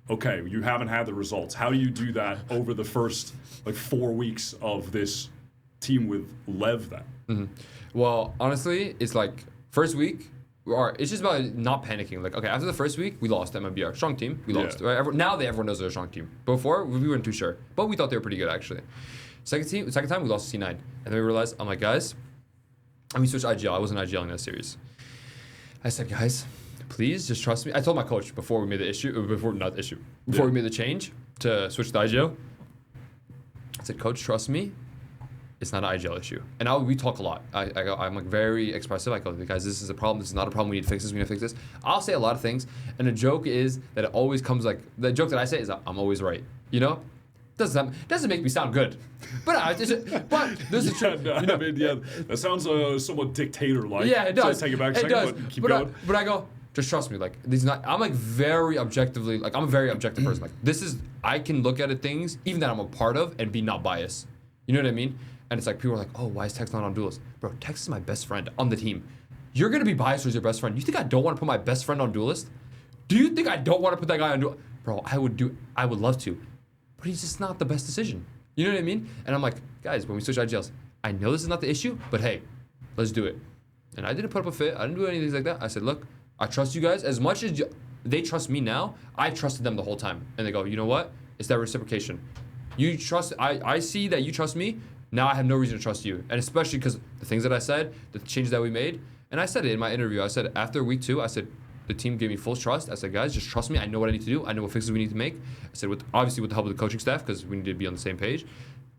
Okay, you haven't had the results. How do you do that over the first like 4 weeks of this team with Lev then? Mm-hmm. Well, honestly, it's like first week, it's just about not panicking. Like, okay, after the first week, we lost MMBR. Strong team, we lost. Right? Now everyone knows they're a strong team. Before, we weren't too sure. But we thought they were pretty good, actually. Second time, we lost to C9. And then we realized, I'm like, guys, and we switched IGL. I wasn't IGLing that series. I said, guys, please just trust me. I told my coach before we made the we made the change to switch to IGL. I said, coach, trust me. It's not an IGL issue. And we talk a lot. I'm like very expressive. I go, guys, this is a problem. This is not a problem. We need to fix this. We need to fix this. I'll say a lot of things. And the joke is that it always comes like, the joke that I say is that I'm always right. You know? Doesn't make me sound good. But there's a truth. No, You know? I mean, that sounds somewhat dictator-like. Yeah, it does. So take it back a It second, does. but keep But going. but I go, just trust me. Like these not. I'm like very objectively. Like I'm a very objective person. Like this is. I can look at things even that I'm a part of and be not biased. You know what I mean? And it's like people are like, oh, why is Tex not on Duelist? Bro, Tex is my best friend on the team. You're gonna be biased as your best friend. You think I don't want to put my best friend on Duelist? Do you think I don't want to put that guy on Duelist? Bro, I would love to. But he's just not the best decision. You know what I mean? And I'm like, guys, when we switch IGLs, I know this is not the issue, but hey, let's do it. And I didn't put up a fit. I didn't do anything like that. I said, look, I trust you guys as much as they trust me now. I trusted them the whole time. And they go, you know what? It's that reciprocation. You trust, I see that you trust me. Now I have no reason to trust you. And especially because the things that I said, the changes that we made, and I said it in my interview. I said after week 2, I said, the team gave me full trust. I said, guys, just trust me. I know what I need to do. I know what fixes we need to make. I said, obviously with the help of the coaching staff, because we need to be on the same page.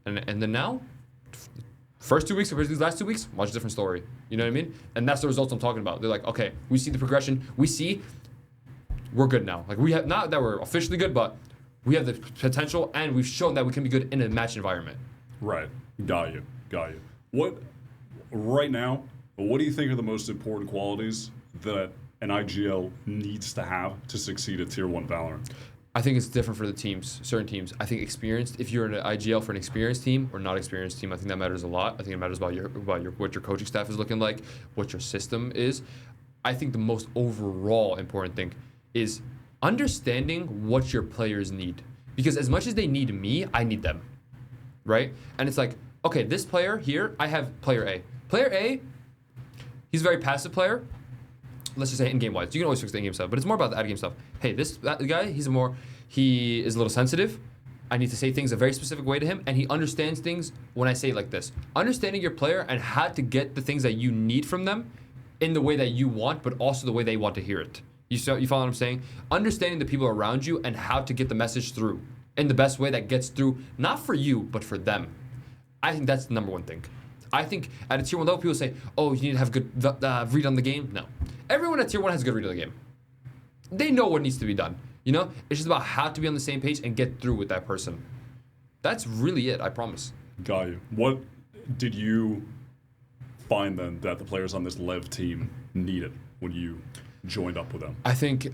And then now, first 2 weeks compared to these last 2 weeks, much different story. You know what I mean? And that's the results I'm talking about. They're like, okay, we see the progression. We see we're good now. Like we have, not that we're officially good, but we have the potential and we've shown that we can be good in a match environment. Right. Got you. Right now, what do you think are the most important qualities that an IGL needs to have to succeed at Tier 1 Valorant? I think it's different for the teams, certain teams. I think experienced, if you're in an IGL for an experienced team or not experienced team, I think that matters a lot. I think it matters about what your coaching staff is looking like, what your system is. I think the most overall important thing is understanding what your players need. Because as much as they need me, I need them, right? And it's like, okay, this player here, I have player A. Player A, he's a very passive player. Let's just say in-game wise. You can always fix the in-game stuff, but it's more about the out-of-game stuff. Hey, that guy, he is a little sensitive. I need to say things a very specific way to him, and he understands things when I say it like this. Understanding your player and how to get the things that you need from them in the way that you want, but also the way they want to hear it. You follow what I'm saying? Understanding the people around you and how to get the message through in the best way that gets through, not for you, but for them. I think that's the number one thing. I think at a tier 1 level, people say, oh, you need to have good read on the game. No. Everyone at tier 1 has a good read on the game. They know what needs to be done. You know? It's just about how to be on the same page and get through with that person. That's really it, I promise. Got you. What did you find then that the players on this Lev team needed when you joined up with them? I think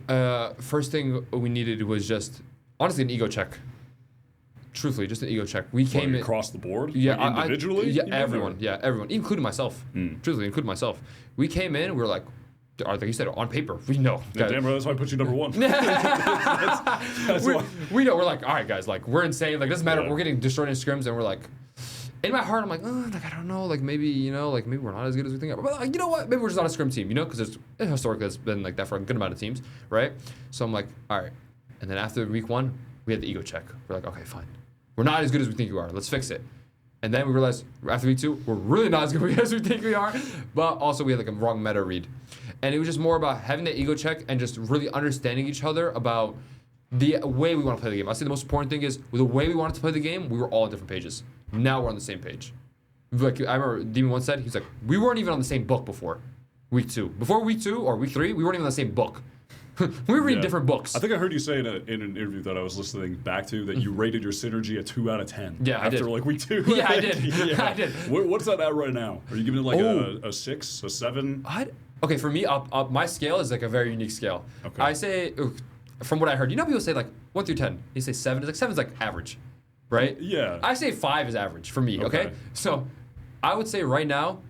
first thing we needed was just, honestly, an ego check. Truthfully, just an ego check. We came in across the board? Yeah, like individually? Yeah, everyone. Yeah, everyone, including myself. Truthfully, including myself. We came in, we were like you said, on paper, we know. Yeah, damn right, that's why I put you number 1. We know, we're like, all right, guys, like, we're insane. Like, doesn't matter. Yeah. We're getting destroyed in scrims, and we're like, in my heart, I'm like, like, I don't know. Like, maybe, you know, like, maybe we're not as good as we think. But, like, you know what? Maybe we're just not a scrim team, you know? Because historically, it's been like that for a good amount of teams, right? So I'm like, all right. And then after week 1, we had the ego check. We're like, okay, fine. We're not as good as we think we are. Let's fix it. And then we realized after week 2, we're really not as good as we think we are. But also we had like a wrong meta read. And it was just more about having that ego check and just really understanding each other about the way we want to play the game. I say the most important thing is with the way we wanted to play the game, we were all on different pages. Now we're on the same page. Like I remember Demon once said, he's like, we weren't even on the same book before week 2. Before week 2 or week 3, we weren't even on the same book. We were reading different books. I think I heard you say in an interview that I was listening back to that you rated your synergy a 2 out of 10. Yeah, I did. After like week 2. Yeah, I did. Yeah. I did. What's that at right now? Are you giving it like a 6, a 7? Okay, for me, my scale is like a very unique scale. Okay. I say, from what I heard, you know, people say like 1 through 10. You say 7. It's like 7 is like average, right? Yeah. I say 5 is average for me. Okay. So, I would say right now,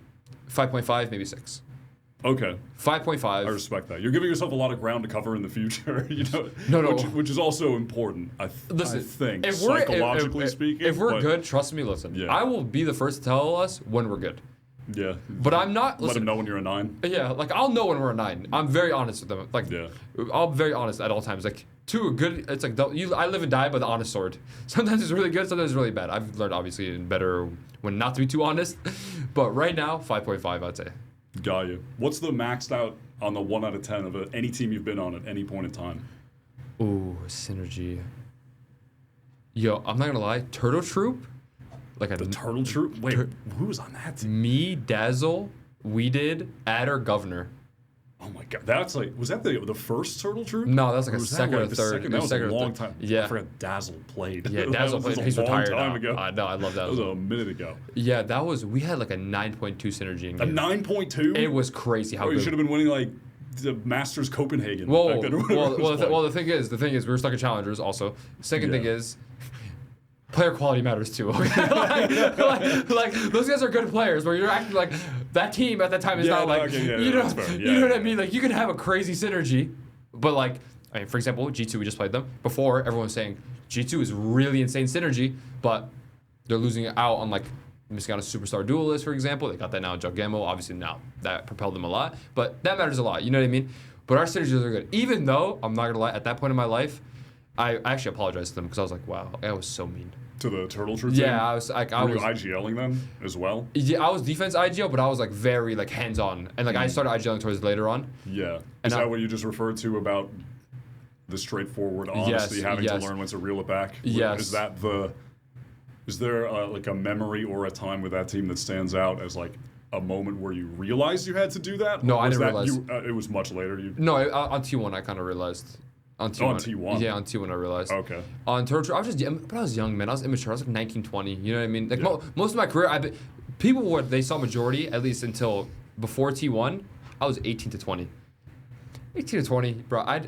5.5, maybe 6. Okay. 5.5. I respect that. You're giving yourself a lot of ground to cover in the future, you know. No. Which is also important. I think psychologically speaking. If we're good, trust me. Listen, Yeah. I will be the first to tell us when we're good. Yeah. But I'm not. Let Listen, them know when you're a 9. Yeah, like I'll know when we're a 9. I'm very honest with them. Like, Yeah. I'm very honest at all times. Like 2 are good. It's like I live and die by the honest sword. Sometimes it's really good. Sometimes it's really bad. I've learned obviously better when not to be too honest. But right now, 5.5, I'd say. Got you. What's the maxed out on the 1 out of 10 of any team you've been on at any point in time? Ooh, synergy. Yo, I'm not gonna lie. Turtle Troop. Like The Turtle Troop? Wait, who was on that team? Me, Dazzle, we did, Adder, Governor. Oh my god, that's like, was that the first Turtle Troop? No, that was like Or a was that second or the third. second? That was second a or long third. time. Yeah. I forgot Dazzle played. Yeah, That Dazzle was played. a He's long retired time now. ago. No, I love That was Dazzle. a minute ago. Yeah, that was. We had like a 9.2 synergy in A game. 9.2? It was crazy how Oh, you good. should have been winning like the Masters Copenhagen. Whoa, back then, or whatever it was the called. thing is, we were stuck in challengers also. Second thing Yeah. is, player quality matters too. Okay? like those guys are good players, but you're acting like that team at that time is Yeah, not no, like okay, yeah, you know that's fair. you know what I mean. Like you can have a crazy synergy, but like I mean, for example, G2 we just played them before. Everyone was saying G2 is really insane synergy, but they're losing out on like missing out on a superstar duelist, for example. They got that now in Jugamo. Obviously now that propelled them a lot, but that matters a lot. You know what I mean? But our synergies are good. Even though I'm not gonna lie, at that point in my life, I actually apologized to them because I was like, wow, I was so mean. To the Turtle Troop team? Yeah, I was like, Were you IGLing them as well? Yeah, I was defense IGL, but I was like very like hands-on, and like I started IGLing towards later on. Yeah. And Is that what you just referred to about the straightforward honesty, having to learn when to reel it back? Yes. Is there like a memory or a time with that team that stands out as like a moment where you realized you had to do that? No, Or I was didn't that realize. it was much later. No, on T1 I kind of realized. On T1. on T1? Yeah, on T1 I realized. Okay. On Turtle, I was just, but I was young, man. I was immature. I was like 19, 20. You know what I mean? Like Yeah. most of my career, people they saw majority at least until before T1. I was 18 to 20. 18 to 20, bro. I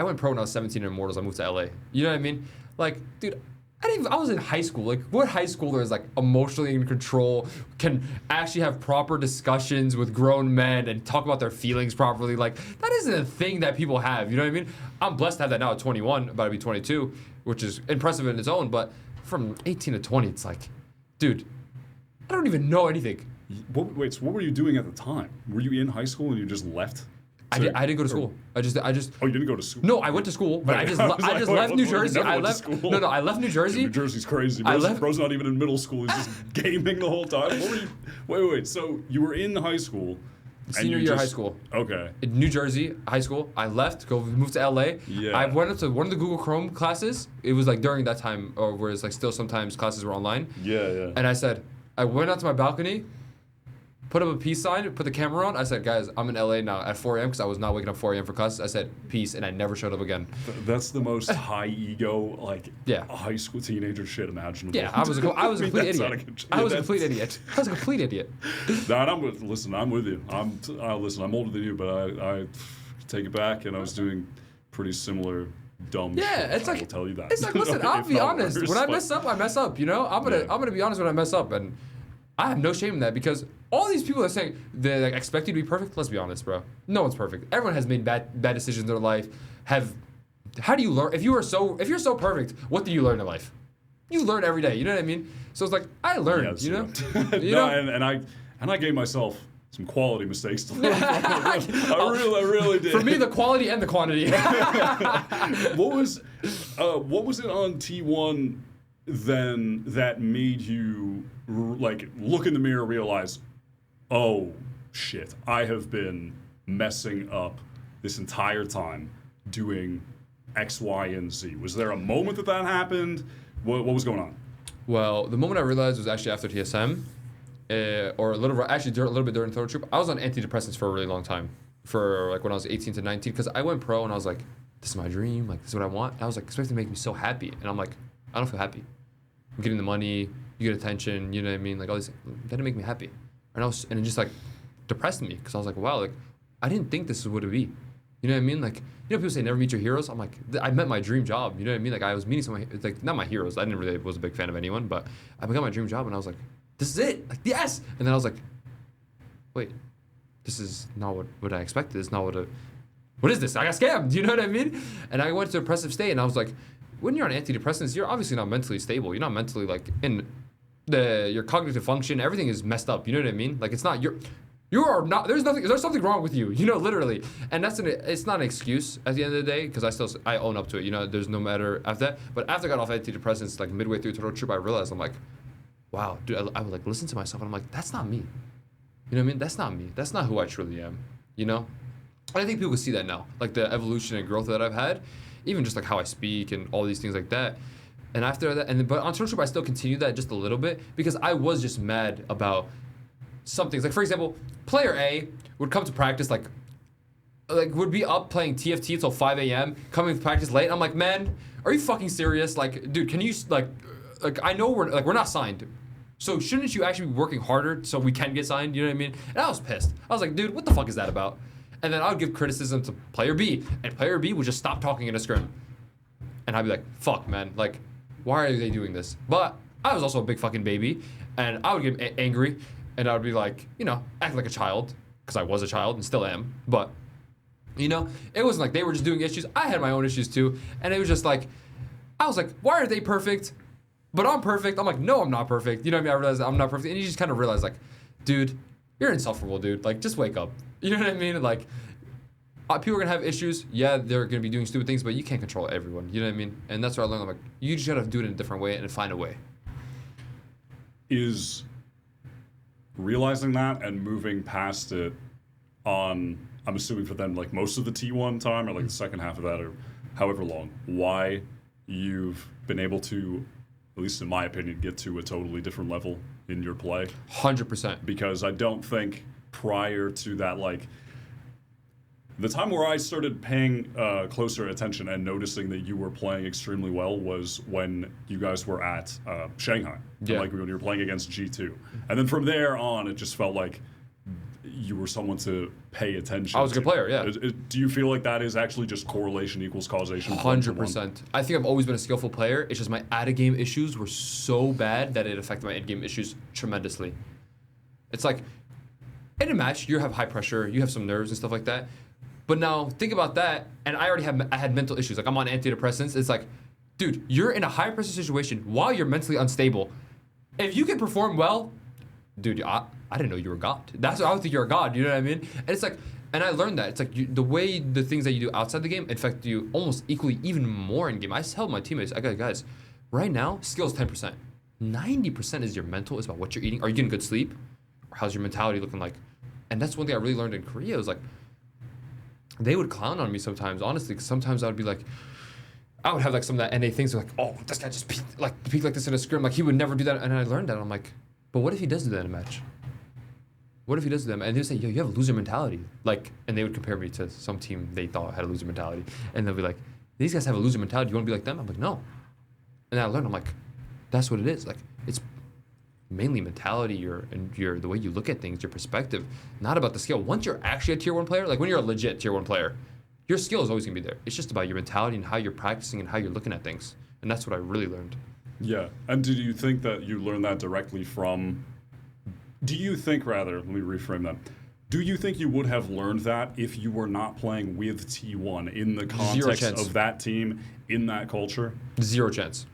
went pro when I was 17 in Immortals. I moved to LA. You know what I mean? Like, dude, I was in high school. Like, what high schooler is like emotionally in control, can actually have proper discussions with grown men and talk about their feelings properly? Like, that isn't a thing that people have. You know what I mean? I'm blessed to have that now at 21, about to be 22, which is impressive in its own. But from 18 to 20, it's like, dude, I don't even know anything. Wait, so what were you doing at the time? Were you in high school and you just left? I didn't go to school. I just. Oh, you didn't go to school? No, I went to school, but I just I was like, wait, left New you Jersey. never I went to left. school. No, I left New Jersey. New Jersey's crazy. I Bro's, left- bro's not even in middle school. He's just gaming the whole time. What were you? Wait. So you were in high school, Senior year of high school. Okay. In New Jersey, high school. I left, moved to LA. Yeah. I went up to one of the Google Chrome classes. It was like during that time, or where it's like still sometimes classes were online. Yeah. And I went out to my balcony, put up a peace sign, put the camera on. I said, guys, I'm in LA now at 4 a.m. because I was not waking up 4 a.m. for classes. I said, peace, and I never showed up again. That's the most high ego, like, Yeah. high school teenager shit imaginable. Yeah, I was a complete idiot. I was a complete idiot. No, and I'm with you. I'm older than you, but I take it back, and I was doing pretty similar dumb shit. Yeah, it's I like, will tell you that. It's like, listen, I'll If be not honest. worse, When I but- mess up, I mess up. You know, I'm gonna be honest when I mess up, and I have no shame in that because all these people are saying they like, expect you to be perfect. Let's be honest, bro. No one's perfect. Everyone has made bad decisions in their life. How do you learn? If you're so perfect, what do you learn in life? You learn every day. You know what I mean? So it's like I learned. Yeah, you know. so- You no, know? and I gave myself some quality mistakes to learn from. I really did. For me, the quality and the quantity. what was it on T1 then that made you like look in the mirror, realize, oh shit, I have been messing up this entire time doing X, Y, and Z? Was there a moment that happened? What was going on? Well, the moment I realized was actually after TSM, or a little bit during Third Troop. I was on antidepressants for a really long time, for like when I was 18 to 19, because I went pro and I was like, this is my dream, like this is what I want. And I was like, expecting to make me so happy, and I'm like, I don't feel happy. I'm getting the money, you get attention, you know what I mean? Like all these, that didn't make me happy, and it just like depressed me because I was like, wow, like I didn't think this is what it would be. You know what I mean? Like, you know, people say never meet your heroes. I'm like, I met my dream job. You know what I mean? Like, I was meeting someone, like, not my heroes. I was a big fan of anyone, but I got my dream job, and I was like, this is it. Like, yes. And then I was like, wait, this is not what I expected. It's not what is this? I got scammed. You know what I mean? And I went to a depressive state, and I was like, when you're on antidepressants, you're obviously not mentally stable. You're not mentally, like, your cognitive function, everything is messed up. You know what I mean? Like, it's not, you are not. There's something wrong with you. You know, literally. And it's not an excuse at the end of the day because I own up to it. You know, there's no matter after that. But after I got off antidepressants, like midway through Total Troop, I realized I'm like, wow, dude. I would like listen to myself and I'm like, that's not me. You know what I mean? That's not me. That's not who I truly am. You know. And I think people can see that now, like the evolution and growth that I've had, even just like how I speak and all these things like that. And after that, but on Total Troop, I still continued that just a little bit because I was just mad about some things. Like, for example, player A would come to practice like would be up playing TFT till 5 a.m., coming to practice late. I'm like, man, are you fucking serious? Like, dude, can you like I know we're not signed. So shouldn't you actually be working harder so we can get signed? You know what I mean? And I was pissed. I was like, dude, what the fuck is that about? And then I would give criticism to player B, and player B would just stop talking in a scrim. And I'd be like, fuck, man, like, why are they doing this? But I was also a big fucking baby, and I would get angry. And I would be like, you know, act like a child, because I was a child and still am. But, you know, it wasn't like they were just doing issues. I had my own issues too. And it was just like, I was like, why are they perfect? But I'm perfect. I'm like, no, I'm not perfect. You know what I mean? I realized I'm not perfect. And you just kind of realize, like, dude, you're insufferable, dude. Like, just wake up. You know what I mean? Like, people are going to have issues. Yeah, they're going to be doing stupid things, but you can't control everyone. You know what I mean? And that's what I learned. I'm like, you just got to do it in a different way and find a way. Is realizing that and moving past it on, I'm assuming for them, like most of the T1 time or like the second half of that or however long, why you've been able to, at least in my opinion, get to a totally different level in your play? 100%. Because I don't think prior to that, like, the time where I started paying closer attention and noticing that you were playing extremely well was when you guys were at Shanghai. Yeah. Like when you were playing against G2. And then from there on, it just felt like you were someone to pay attention I was a good player, yeah. Do you feel like that is actually just correlation equals causation? 100%. I think I've always been a skillful player. It's just my out-of-game issues were so bad that it affected my in-game issues tremendously. It's like, in a match, you have high pressure, you have some nerves and stuff like that. But now, think about that, and I had mental issues. Like, I'm on antidepressants. It's like, dude, you're in a high-pressure situation while you're mentally unstable. If you can perform well, dude, I didn't know you were God. That's what I would think you're a God, you know what I mean? And it's like, and I learned that. It's like, the way the things that you do outside the game affect you almost equally, even more in-game. I tell my teammates, I got guys, right now, skill is 10%. 90% is your mental, is about what you're eating. Are you getting good sleep? Or how's your mentality looking like? And that's one thing I really learned in Korea was like, they would clown on me sometimes, honestly, 'cause sometimes I would be like, I would have like some of that NA things like, oh, this guy just peeked like this in a scrim, like he would never do that. And I learned that. And I'm like, but what if he does do that in a match? What if he does do that? And they would say, yo, you have a loser mentality. Like, and they would compare me to some team they thought had a loser mentality. And they'll be like, these guys have a loser mentality. You want to be like them? I'm like, no. And I learned, I'm like, that's what it is. Like, it's mainly mentality, your the way you look at things, your perspective, not about the skill. Once you're actually a tier 1 player, like when you're a legit tier 1 player, your skill is always gonna be there. It's just about your mentality and how you're practicing and how you're looking at things. And that's what I really learned. Yeah. And did you think that you learned that directly from, let me reframe that. Do you think you would have learned that if you were not playing with T1 in the context of that team, in that culture? 0 chance.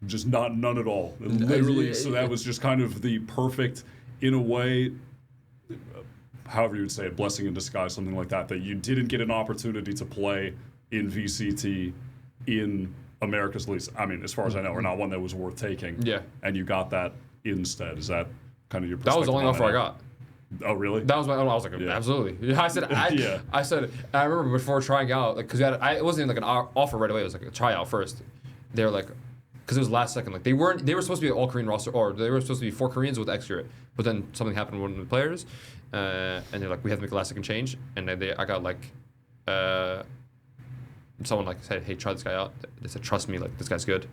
Just none at all. Literally, so that was just kind of the perfect, in a way, however you would say it, blessing in disguise, something like that, that you didn't get an opportunity to play in VCT in America's least, I mean, as far as I know, or not one that was worth taking. Yeah. And you got that instead. Is that kind of your perspective? That was the only offer I got. Oh, really? That was my own. I was like, absolutely. I said, I remember before trying out, like, because it wasn't even like an offer right away. It was like a tryout first. They were like, because it was last second. Like, they were supposed to be an all Korean roster, or they were supposed to be 4 Koreans with extra. But then something happened with one of the players, and they're like, we have to make a last second change. And then I got like, someone like said, hey, try this guy out. They said, trust me, like, this guy's good.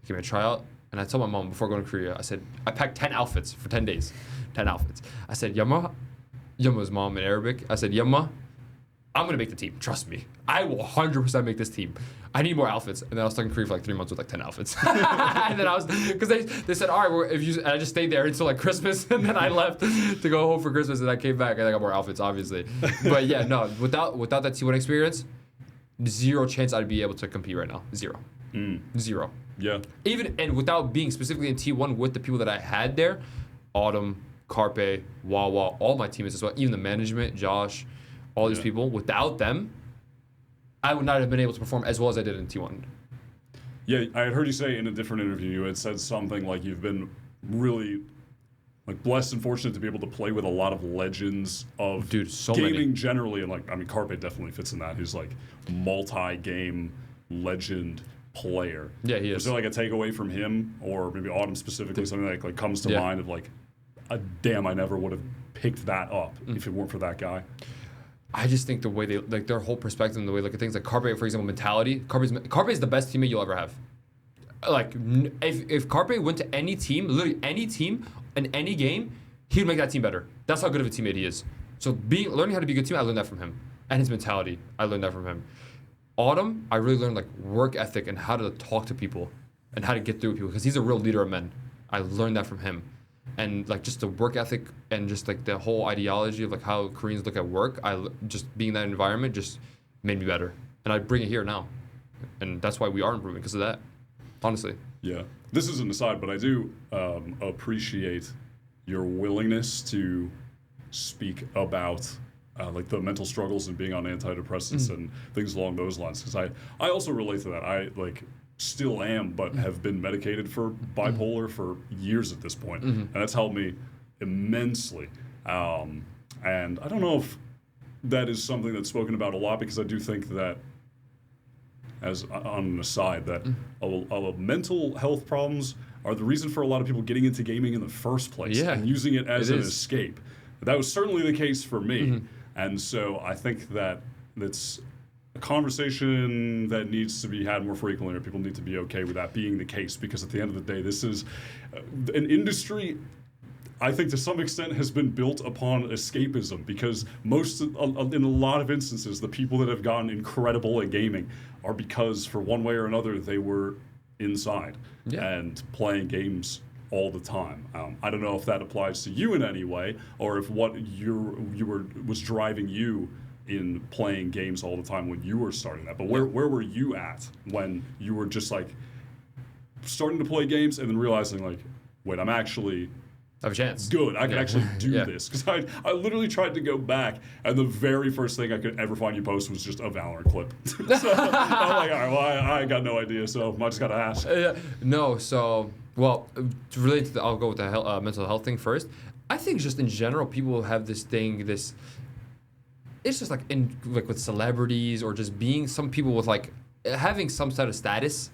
Give me a tryout. And I told my mom before going to Korea, I said, I packed 10 outfits for 10 days. 10 outfits. I said, Yama's mom in Arabic. I said, Yama, I'm going to make the team. Trust me. I will 100% make this team. I need more outfits. And then I was stuck in Korea for like 3 months with like 10 outfits. And then I was, because they said, all right, well, and I just stayed there until like Christmas. And then I left to go home for Christmas. And I came back and I got more outfits, obviously. But yeah, no, without that T1 experience, 0 chance I'd be able to compete right now. 0. 0. Yeah. Even, and without being specifically in T1 with the people that I had there, Autumn, Carpe, Wawa, all my teammates as well, even the management, Josh, all these people, without them, I would not have been able to perform as well as I did in T1. Yeah, I had heard you say in a different interview, you had said something like you've been really like blessed and fortunate to be able to play with a lot of legends of gaming generally, and like, I mean, Carpe definitely fits in that. He's like multi-game legend player. Yeah, he is. Is there like a takeaway from him, or maybe Autumn specifically, something that like comes to mind of like, damn, I never would have picked that up if it weren't for that guy? I just think the way they, like, their whole perspective and the way they look at things, like Carpe, for example, mentality. Carpe is the best teammate you'll ever have. Like, if Carpe went to any team, literally any team, in any game, he would make that team better. That's how good of a teammate he is. So learning how to be a good teammate, I learned that from him. And his mentality, I learned that from him. Autumn, I really learned like work ethic and how to talk to people and how to get through people, because he's a real leader of men. I learned that from him. And like just the work ethic and just like the whole ideology of like how Koreans look at work, just being in that environment just made me better. And I bring it here now. And that's why we are improving, because of that, honestly. Yeah. This is an aside, but I do appreciate your willingness to speak about like the mental struggles and being on antidepressants and things along those lines. Because I also relate to that. I like still am, but have been medicated for bipolar for years at this point. And that's helped me immensely. And I don't know if that is something that's spoken about a lot, because I do think that, as on an aside, that mental health problems are the reason for a lot of people getting into gaming in the first place and using it as an escape. That was certainly the case for me. And so I think that it's a conversation that needs to be had more frequently, or people need to be okay with that being the case, because at the end of the day, this is an industry, I think to some extent, has been built upon escapism, because in a lot of instances, the people that have gotten incredible at gaming are because, for one way or another, they were inside and playing games all the time. I don't know if that applies to you in any way, or if what was driving you in playing games all the time when you were starting that. But where were you at when you were just like starting to play games and then realizing like, wait, I'm actually I have a chance. Good, I can actually do this. Because I literally tried to go back, and the very first thing I could ever find you post was just a Valorant clip. So I'm like, all right, well, I got no idea, so I just got to ask. No, so, well, related to I'll go with the mental health thing first. I think just in general, people have this thing, it's just like with celebrities or just being some people with like having some sort of status.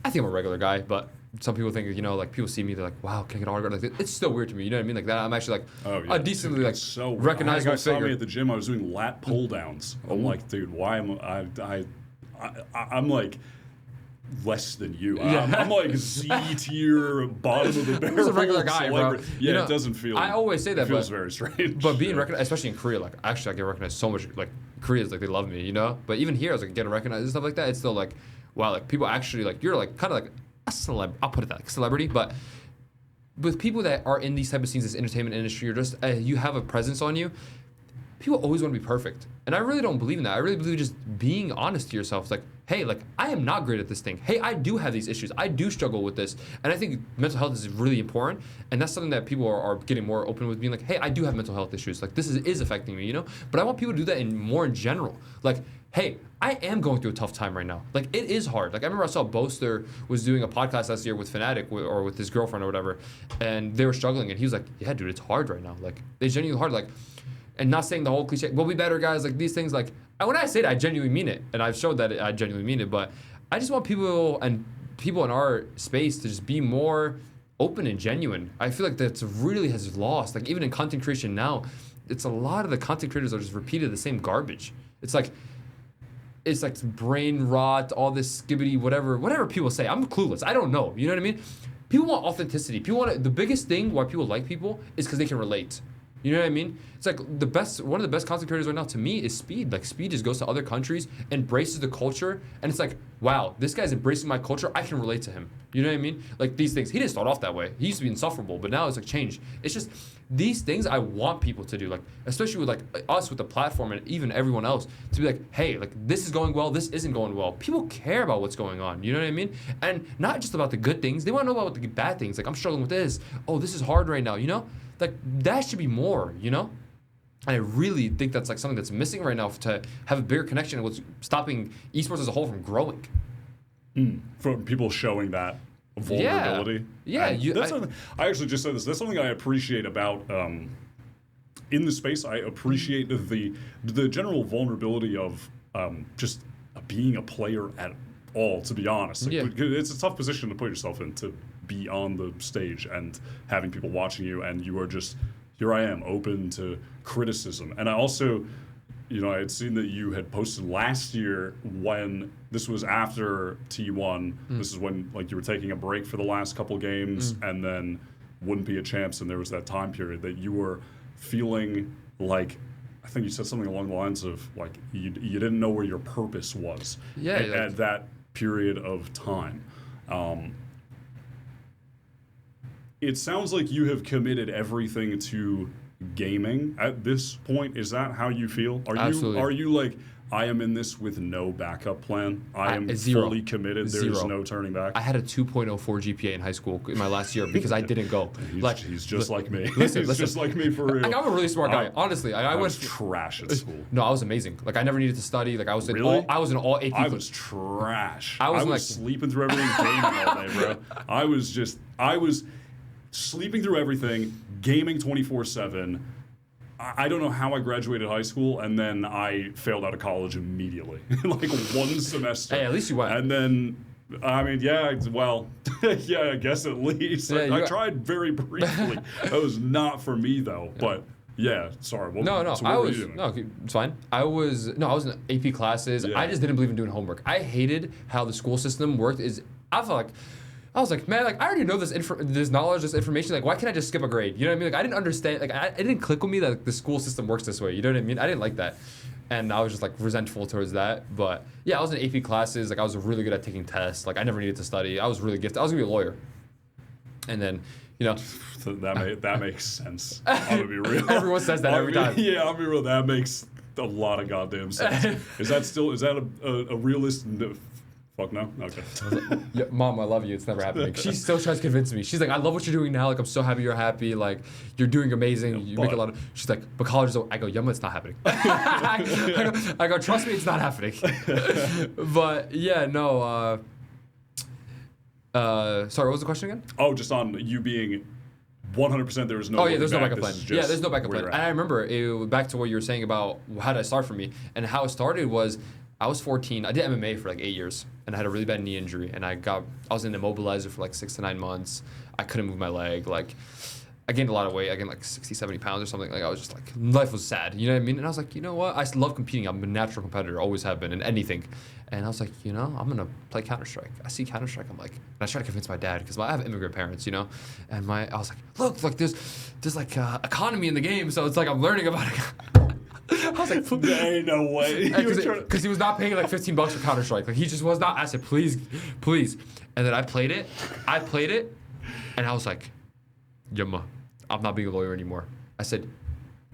I think I'm a regular guy, but some people think, like people see me, they're like, wow, can I get an autograph? Like, it's still weird to me, you know what I mean? Like that, I'm actually like a decently like so recognizable figure. Saw me figure. at the gym. I was doing lat pull downs. I'm like, dude, why am I'm like less than you. I'm like Z tier, bottom of the barrel. Who's a regular guy, bro? Yeah, it doesn't feel. I always say that. It feels very strange. But being recognized, especially in Korea, like actually I get recognized so much. Like Koreans, like they love me, But even here, I was like getting recognized and stuff like that. It's still like, wow, like people actually like you're like kind of like a celeb. I'll put it that like celebrity, but with people that are in these type of scenes, this entertainment industry, you're just you have a presence on you. People always want to be perfect. And I really don't believe in that. I really believe just being honest to yourself. Like, hey, like, I am not great at this thing. Hey, I do have these issues. I do struggle with this. And I think mental health is really important. And that's something that people are getting more open with, being like, hey, I do have mental health issues. Like, this is affecting me, But I want people to do that more in general. Like, hey, I am going through a tough time right now. Like, it is hard. Like, I remember I saw Boaster was doing a podcast last year with Fnatic or with his girlfriend or whatever. And they were struggling. And he was like, yeah, dude, it's hard right now. Like, it's genuinely hard. Like, and not saying the whole cliche, we'll be better, guys, like these things, like, when I say that, I genuinely mean it. And I've showed that I genuinely mean it. But I just want people in our space to just be more open and genuine. I feel like that's really has lost. Like, even in content creation now, it's a lot of the content creators are just repeating the same garbage. It's like brain rot, all this skibbity, whatever people say. I'm clueless. I don't know. You know what I mean? People want authenticity. The biggest thing why people like people is because they can relate. You know what I mean? It's like one of the best content creators right now to me is Speed. Like, Speed just goes to other countries, embraces the culture, and it's like, wow, this guy's embracing my culture. I can relate to him. You know what I mean? Like, these things. He didn't start off that way. He used to be insufferable, but now it's like changed. It's just these things I want people to do, like, especially with like us with the platform and even everyone else, to be like, hey, like, this is going well, this isn't going well. People care about what's going on. You know what I mean? And not just about the good things. They want to know about the bad things. Like, I'm struggling with this. Oh, this is hard right now. Like, that should be more, And I really think that's like something that's missing right now to have a bigger connection with stopping esports as a whole from growing. From people showing that vulnerability. Yeah. I actually just said this. That's something I appreciate about in the space. I appreciate the general vulnerability of just being a player at all, to be honest. Like, it's a tough position to put yourself in, to be on the stage and having people watching you, and you are just, here I am, open to criticism. And I also, I had seen that you had posted last year, when this was after T1, this is when like you were taking a break for the last couple games and then wouldn't be a champs, and there was that time period that you were feeling like, I think you said something along the lines of like you didn't know where your purpose was at that period of time. It sounds like you have committed everything to gaming at this point. Is that how you feel? Absolutely. Are you like, I am in this with no backup plan? I am fully committed. There is no turning back. I had a 2.04 GPA in high school in my last year because I didn't go. He's just like me. Listen, he's just like me for real. Like, I'm a really smart guy. Honestly, I was trash at school. No, I was amazing. Like, I never needed to study. Like, I was in all AP. I was trash. I was like sleeping through everything, gaming all day, bro. I was sleeping through everything, gaming 24/7. I don't know how I graduated high school, and then I failed out of college immediately, like one semester. Hey, at least you went. And then, I mean, yeah, I guess at least. I tried very briefly. That was not for me, though. But yeah, sorry. It's fine. I was in AP classes. Yeah. I just didn't believe in doing homework. I hated how the school system worked. I was like, man, like, I already know this knowledge, this information. Like, why can't I just skip a grade? You know what I mean? Like, I didn't understand. Like, it didn't click with me that the school system works this way. You know what I mean? I didn't like that. And I was just, like, resentful towards that. But, yeah, I was in AP classes. Like, I was really good at taking tests. Like, I never needed to study. I was really gifted. I was going to be a lawyer. And then, that makes sense. I'm going to be real. Everyone says that every time. Yeah, I'll be real. That makes a lot of goddamn sense. Is that a realist? Fuck no? Okay. Yeah, Mom, I love you. It's never happening. She still tries to convince me. She's like, I love what you're doing now. Like, I'm so happy you're happy. Like, you're doing amazing. You make a lot of... She's like, but college is over. I go, Yumma, it's not happening. I go, trust me, it's not happening. But, yeah, no. Sorry, what was the question again? Oh, just on you being 100% there is no. Oh yeah, there's no backup This plan. is Yeah, just there's no backup where plan. you're And at. I remember back to what you were saying about how did I start for me, and how it started was I was 14. I did MMA for like 8 years, and I had a really bad knee injury, and I was in immobilizer for like 6 to 9 months. I couldn't move my leg. Like, I gained a lot of weight. I gained like 60, 70 pounds or something. Like, I was just like, life was sad. You know what I mean? And I was like, you know what? I love competing. I'm a natural competitor. Always have been in anything. And I was like, you know, I'm going to play Counter-Strike. I see Counter-Strike. I'm like, and I try to convince my dad because I have immigrant parents, you know? And I was like, look, like there's like economy in the game. So it's like I'm learning about it. I was like, There ain't no way. because he was not paying like $15 for Counter-Strike. Like, he just was not. I said, please. And then I played it, and I was like, Yumma, I'm not being a lawyer anymore. I said,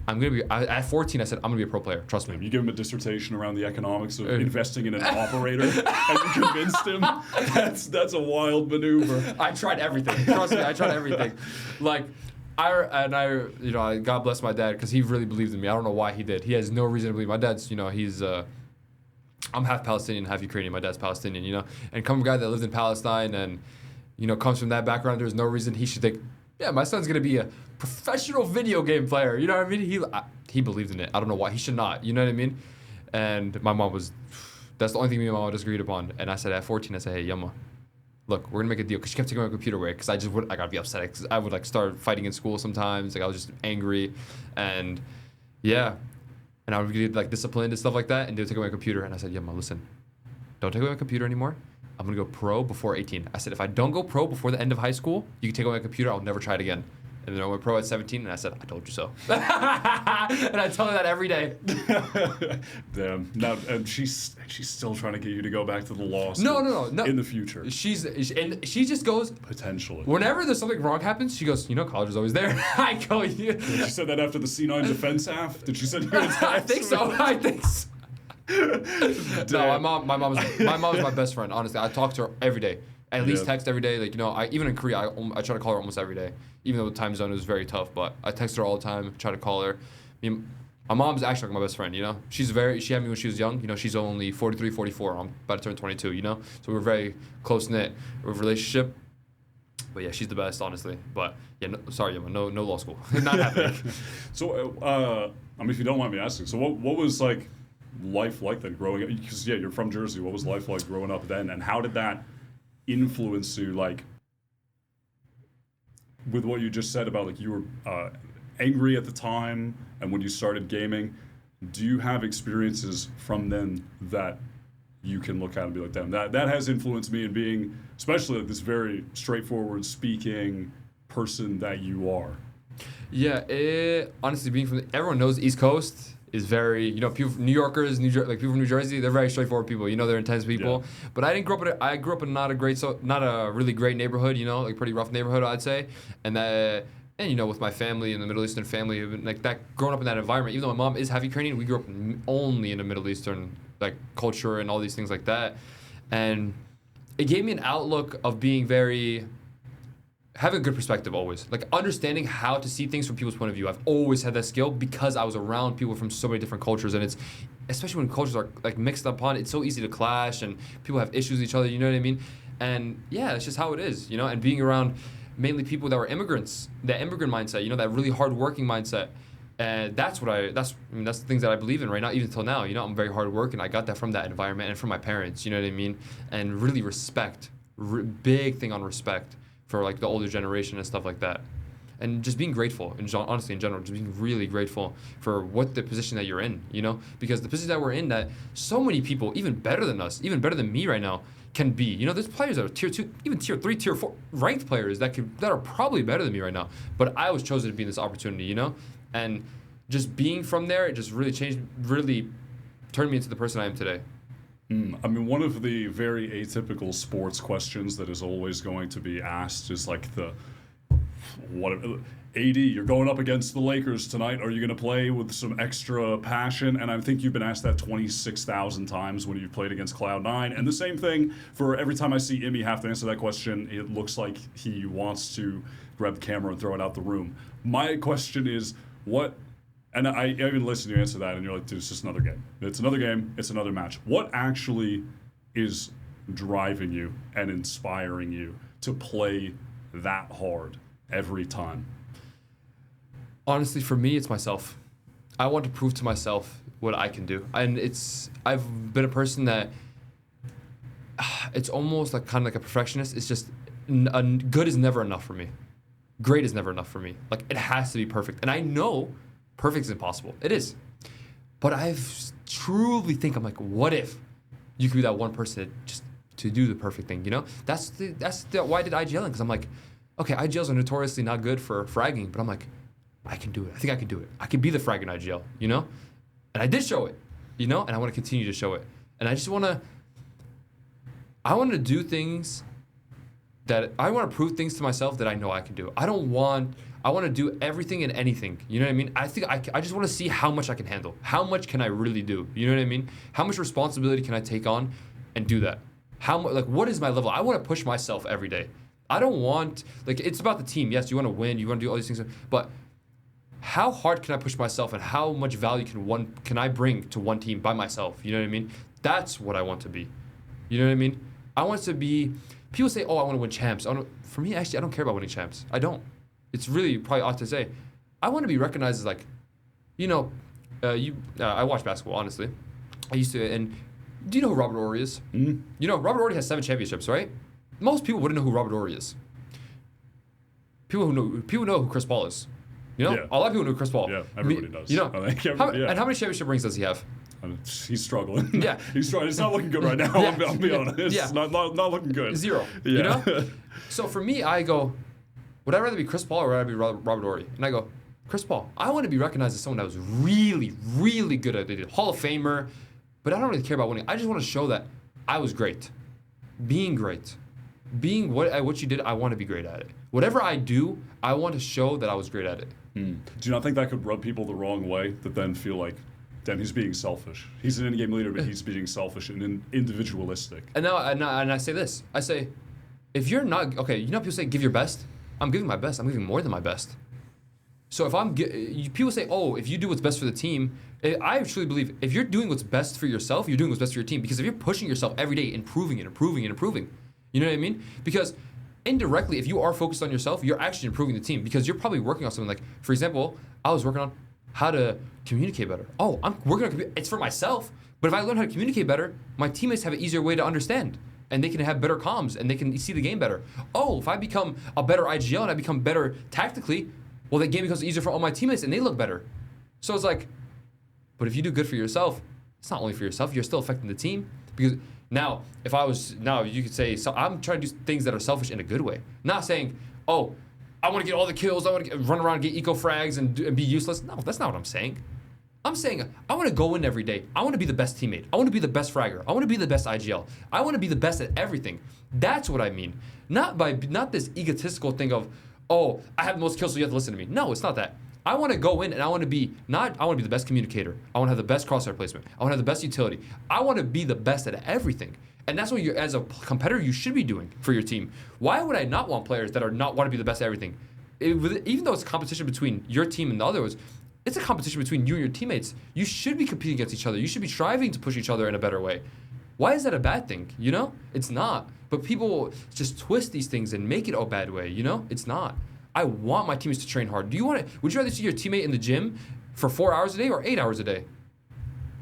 at 14, I said, I'm going to be a pro player. Trust me. You give him a dissertation around the economics of investing in an operator, and you convinced him. That's a wild maneuver. I tried everything. Trust me, I tried everything. Like, you know, God bless my dad because he really believed in me. I don't know why he did. He has no reason to believe. My dad's, you know, I'm half Palestinian, half Ukrainian. My dad's Palestinian, you know. And coming from a guy that lived in Palestine and, you know, comes from that background, there's no reason he should think, yeah, my son's going to be a professional video game player. You know what I mean? He believed in it. I don't know why. He should not. You know what I mean? And my mom that's the only thing me and my mom disagreed upon. And I said at 14, I said, hey, Yumma, look, we're going to make a deal. Because she kept taking my computer away. Because I got to be upset. Because I would like start fighting in school sometimes. Like I was just angry. And yeah. And I would get like disciplined and stuff like that. And they would take away my computer. And I said, Yumma, listen, don't take away my computer anymore. I'm going to go pro before 18. I said, if I don't go pro before the end of high school, you can take away my computer. I'll never try it again. And then I went pro at 17, and I said, I told you so. And I tell her that every day. Damn. Now, and she's still trying to get you to go back to the law school. No. In the future. She just goes, Potentially. whenever there's something wrong happens, she goes, you know, college is always there. I go, yeah. She said that after the C9 defense half? Did she send you a text? I think so. No, my mom is my best friend. Honestly, I talk to her every day. At least text every day. Like, you know, even in Korea, I try to call her almost every day. Even though the time zone is very tough, but I text her all the time. Try to call her. I mean, my mom's actually like my best friend. You know, she had me when she was young. You know, she's only 43, 44. I'm about to turn 22. You know, so we're very close knit relationship. But yeah, she's the best, honestly. But yeah, no law school, not happening. So, I mean, if you don't mind me asking, so what was like life like then growing up? Because yeah, you're from Jersey. What was life like growing up then, and how did that influence you, like, with what you just said about like you were angry at the time and when you started gaming? Do you have experiences from then that you can look at and be like, damn, that has influenced me in being, especially like this very straightforward speaking person that you are? Yeah, honestly, being from everyone knows East Coast is very, you know, people, New Yorkers, like people from New Jersey, they're very straightforward people. You know, they're intense people. Yeah. But I grew up in not a really great neighborhood. You know, like pretty rough neighborhood, I'd say. And you know, with my family and the Middle Eastern family, like that, growing up in that environment. Even though my mom is half Ukrainian, we grew up only in the Middle Eastern like culture and all these things like that. And it gave me an outlook of being having a good perspective always. Like understanding how to see things from people's point of view. I've always had that skill because I was around people from so many different cultures, and it's, especially when cultures are like mixed upon, it's so easy to clash and people have issues with each other, you know what I mean? And yeah, it's just how it is, you know, and being around mainly people that were immigrants, that immigrant mindset, you know, that really hard-working mindset. And that's the things that I believe in right now, even until now, you know, I'm very hard working. I got that from that environment and from my parents, you know what I mean? And really respect, big thing on respect for like the older generation and stuff like that. And just being grateful, and honestly in general, just being really grateful for what the position that you're in, you know? Because the position that we're in, that so many people, even better than us, even better than me right now, can be. You know, there's players that are tier 2, even tier 3, tier 4 ranked players that are probably better than me right now. But I was chosen to be in this opportunity, you know? And just being from there, it just really turned me into the person I am today. I mean, one of the very atypical sports questions that is always going to be asked is like AD, you're going up against the Lakers tonight. Are you going to play with some extra passion? And I think you've been asked that 26,000 times when you've played against Cloud9. And the same thing for every time I see Imi have to answer that question, it looks like he wants to grab the camera and throw it out the room. My question is, and I even listened to you answer that, and you're like, dude, it's just another game. It's another game. It's another match. What actually is driving you and inspiring you to play that hard every time? Honestly, for me, it's myself. I want to prove to myself what I can do. And I've been a person that it's almost like kind of like a perfectionist. It's just good is never enough for me. Great is never enough for me. Like, it has to be perfect. And I know perfect is impossible. It is. But I truly think, I'm like, what if you could be that one person to do the perfect thing, you know? That's why I did IGLing, because I'm like, okay, IGLs are notoriously not good for fragging, but I'm like, I can do it. I think I can do it. I can be the fragging IGL, you know? And I did show it, you know? And I want to continue to show it. And I just want to do things that I want to prove things to myself that I know I can do. I want to do everything and anything. You know what I mean? I think I just want to see how much I can handle. How much can I really do? You know what I mean? How much responsibility can I take on and do that? What is my level? I want to push myself every day. I don't want, it's about the team. Yes, you want to win. You want to do all these things. But how hard can I push myself, and how much value can I bring to one team by myself? You know what I mean? That's what I want to be. You know what I mean? I want to be. People say, "Oh, I want to win champs." For me, actually, I don't care about winning champs. I don't. It's really probably odd to say. I want to be recognized as I watch basketball, honestly. I used to, and do you know who Robert Horry is? Mm-hmm. You know, Robert Horry has 7 championships, right? Most people wouldn't know who Robert Horry is. People know who Chris Paul is. You know, a lot of people know who Chris Paul. Yeah, everybody does. You know, and how many championship rings does he have? He's struggling. Yeah, he's struggling. It's not looking good right now. I'll be honest. Yeah, not looking good. 0. Yeah. You know. So for me, I go, would I rather be Chris Paul or would I rather be Robert Horry? And I go, Chris Paul. I want to be recognized as someone that was really, really good at it. Hall of Famer, but I don't really care about winning. I just want to show that I was great, being great, being what you did. I want to be great at it. Whatever I do, I want to show that I was great at it. Do you not think that could rub people the wrong way? That then feel like, damn, he's being selfish. He's an in-game leader, but he's being selfish and individualistic. And I say this. I say, if you're not okay, you know, people say give your best. I'm giving my best. I'm giving more than my best. So if people say, oh, if you do what's best for the team, I truly believe if you're doing what's best for yourself, you're doing what's best for your team. Because if you're pushing yourself every day, improving, you know what I mean? Because indirectly, if you are focused on yourself, you're actually improving the team, because you're probably working on something like, for example, I was working on how to communicate better. Oh, I'm working on it's for myself, but if I learn how to communicate better, my teammates have an easier way to understand, and they can have better comms, and they can see the game better. Oh, if I become a better IGL and I become better tactically, well, the game becomes easier for all my teammates, and they look better. So it's like, but if you do good for yourself, it's not only for yourself, you're still affecting the team. Because now, you could say, so I'm trying to do things that are selfish in a good way. Not saying, oh, I want to get all the kills, I want to run around and get eco frags and be useless. No, that's not what I'm saying. I'm saying I want to go in every day. I want to be the best teammate. I want to be the best fragger. I want to be the best IGL. I want to be the best at everything. That's what I mean. Not this egotistical thing of, oh, I have the most kills, so you have to listen to me. No, it's not that. I want to go in and I want to be the best communicator. I want to have the best crosshair placement. I want to have the best utility. I want to be the best at everything. And that's what you, as a competitor, you should be doing for your team. Why would I not want players that want to be the best at everything? Even though it's a competition between your team and the others, it's a competition between you and your teammates. You should be competing against each other. You should be striving to push each other in a better way. Why is that a bad thing? You know, it's not. But people just twist these things and make it a bad way. You know, it's not. I want my teammates to train hard. Would you rather see your teammate in the gym for 4 hours a day or 8 hours a day?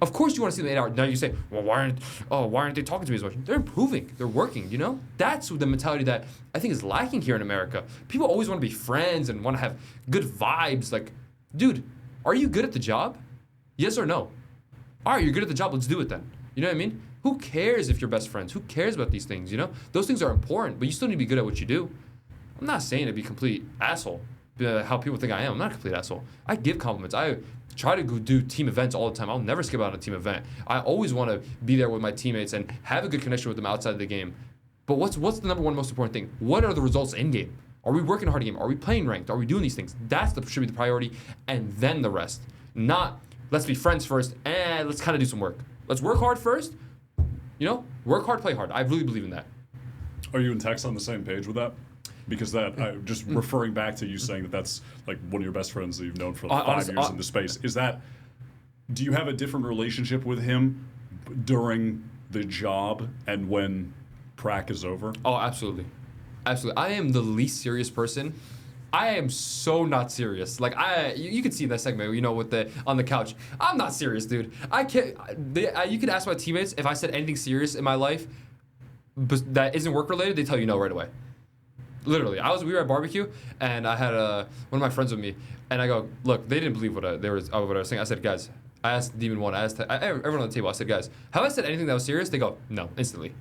Of course you want to see them 8 hours. Now you say, well, why aren't they talking to me as much? They're improving. They're working, you know? That's the mentality that I think is lacking here in America. People always want to be friends and want to have good vibes. Like, dude, are you good at the job? Yes or no? All right, you're good at the job. Let's do it then. You know what I mean? Who cares if you're best friends? Who cares about these things, you know? Those things are important, but you still need to be good at what you do. I'm not saying to be a complete asshole, how people think I am. I'm not a complete asshole. I give compliments. I try to go do team events all the time. I'll never skip out on a team event. I always want to be there with my teammates and have a good connection with them outside of the game. But what's the number one most important thing? What are the results in game? Are we working hard in game? Are we playing ranked? Are we doing these things? Should be the priority, and then the rest. Not let's be friends first and let's kind of do some work. Let's work hard first. You know, work hard, play hard. I really believe in that. Are you and Tex on the same page with that? Because just referring back to you saying that's like one of your best friends that you've known for 5 years in the space. Do you have a different relationship with him during the job and when prac is over? Oh, absolutely. Absolutely. I am the least serious person I am so not serious. Like you can see in that segment, with the on the couch. I'm not serious, dude. I can't. You can ask my teammates if I said anything serious in my life, but that isn't work related. They tell you no right away. Literally, we were at barbecue and I had one of my friends with me, and I go, look, they didn't believe what I was saying. I said, guys, I asked Demon One, I asked everyone on the table. I said, guys, have I said anything that was serious? They go, no, instantly.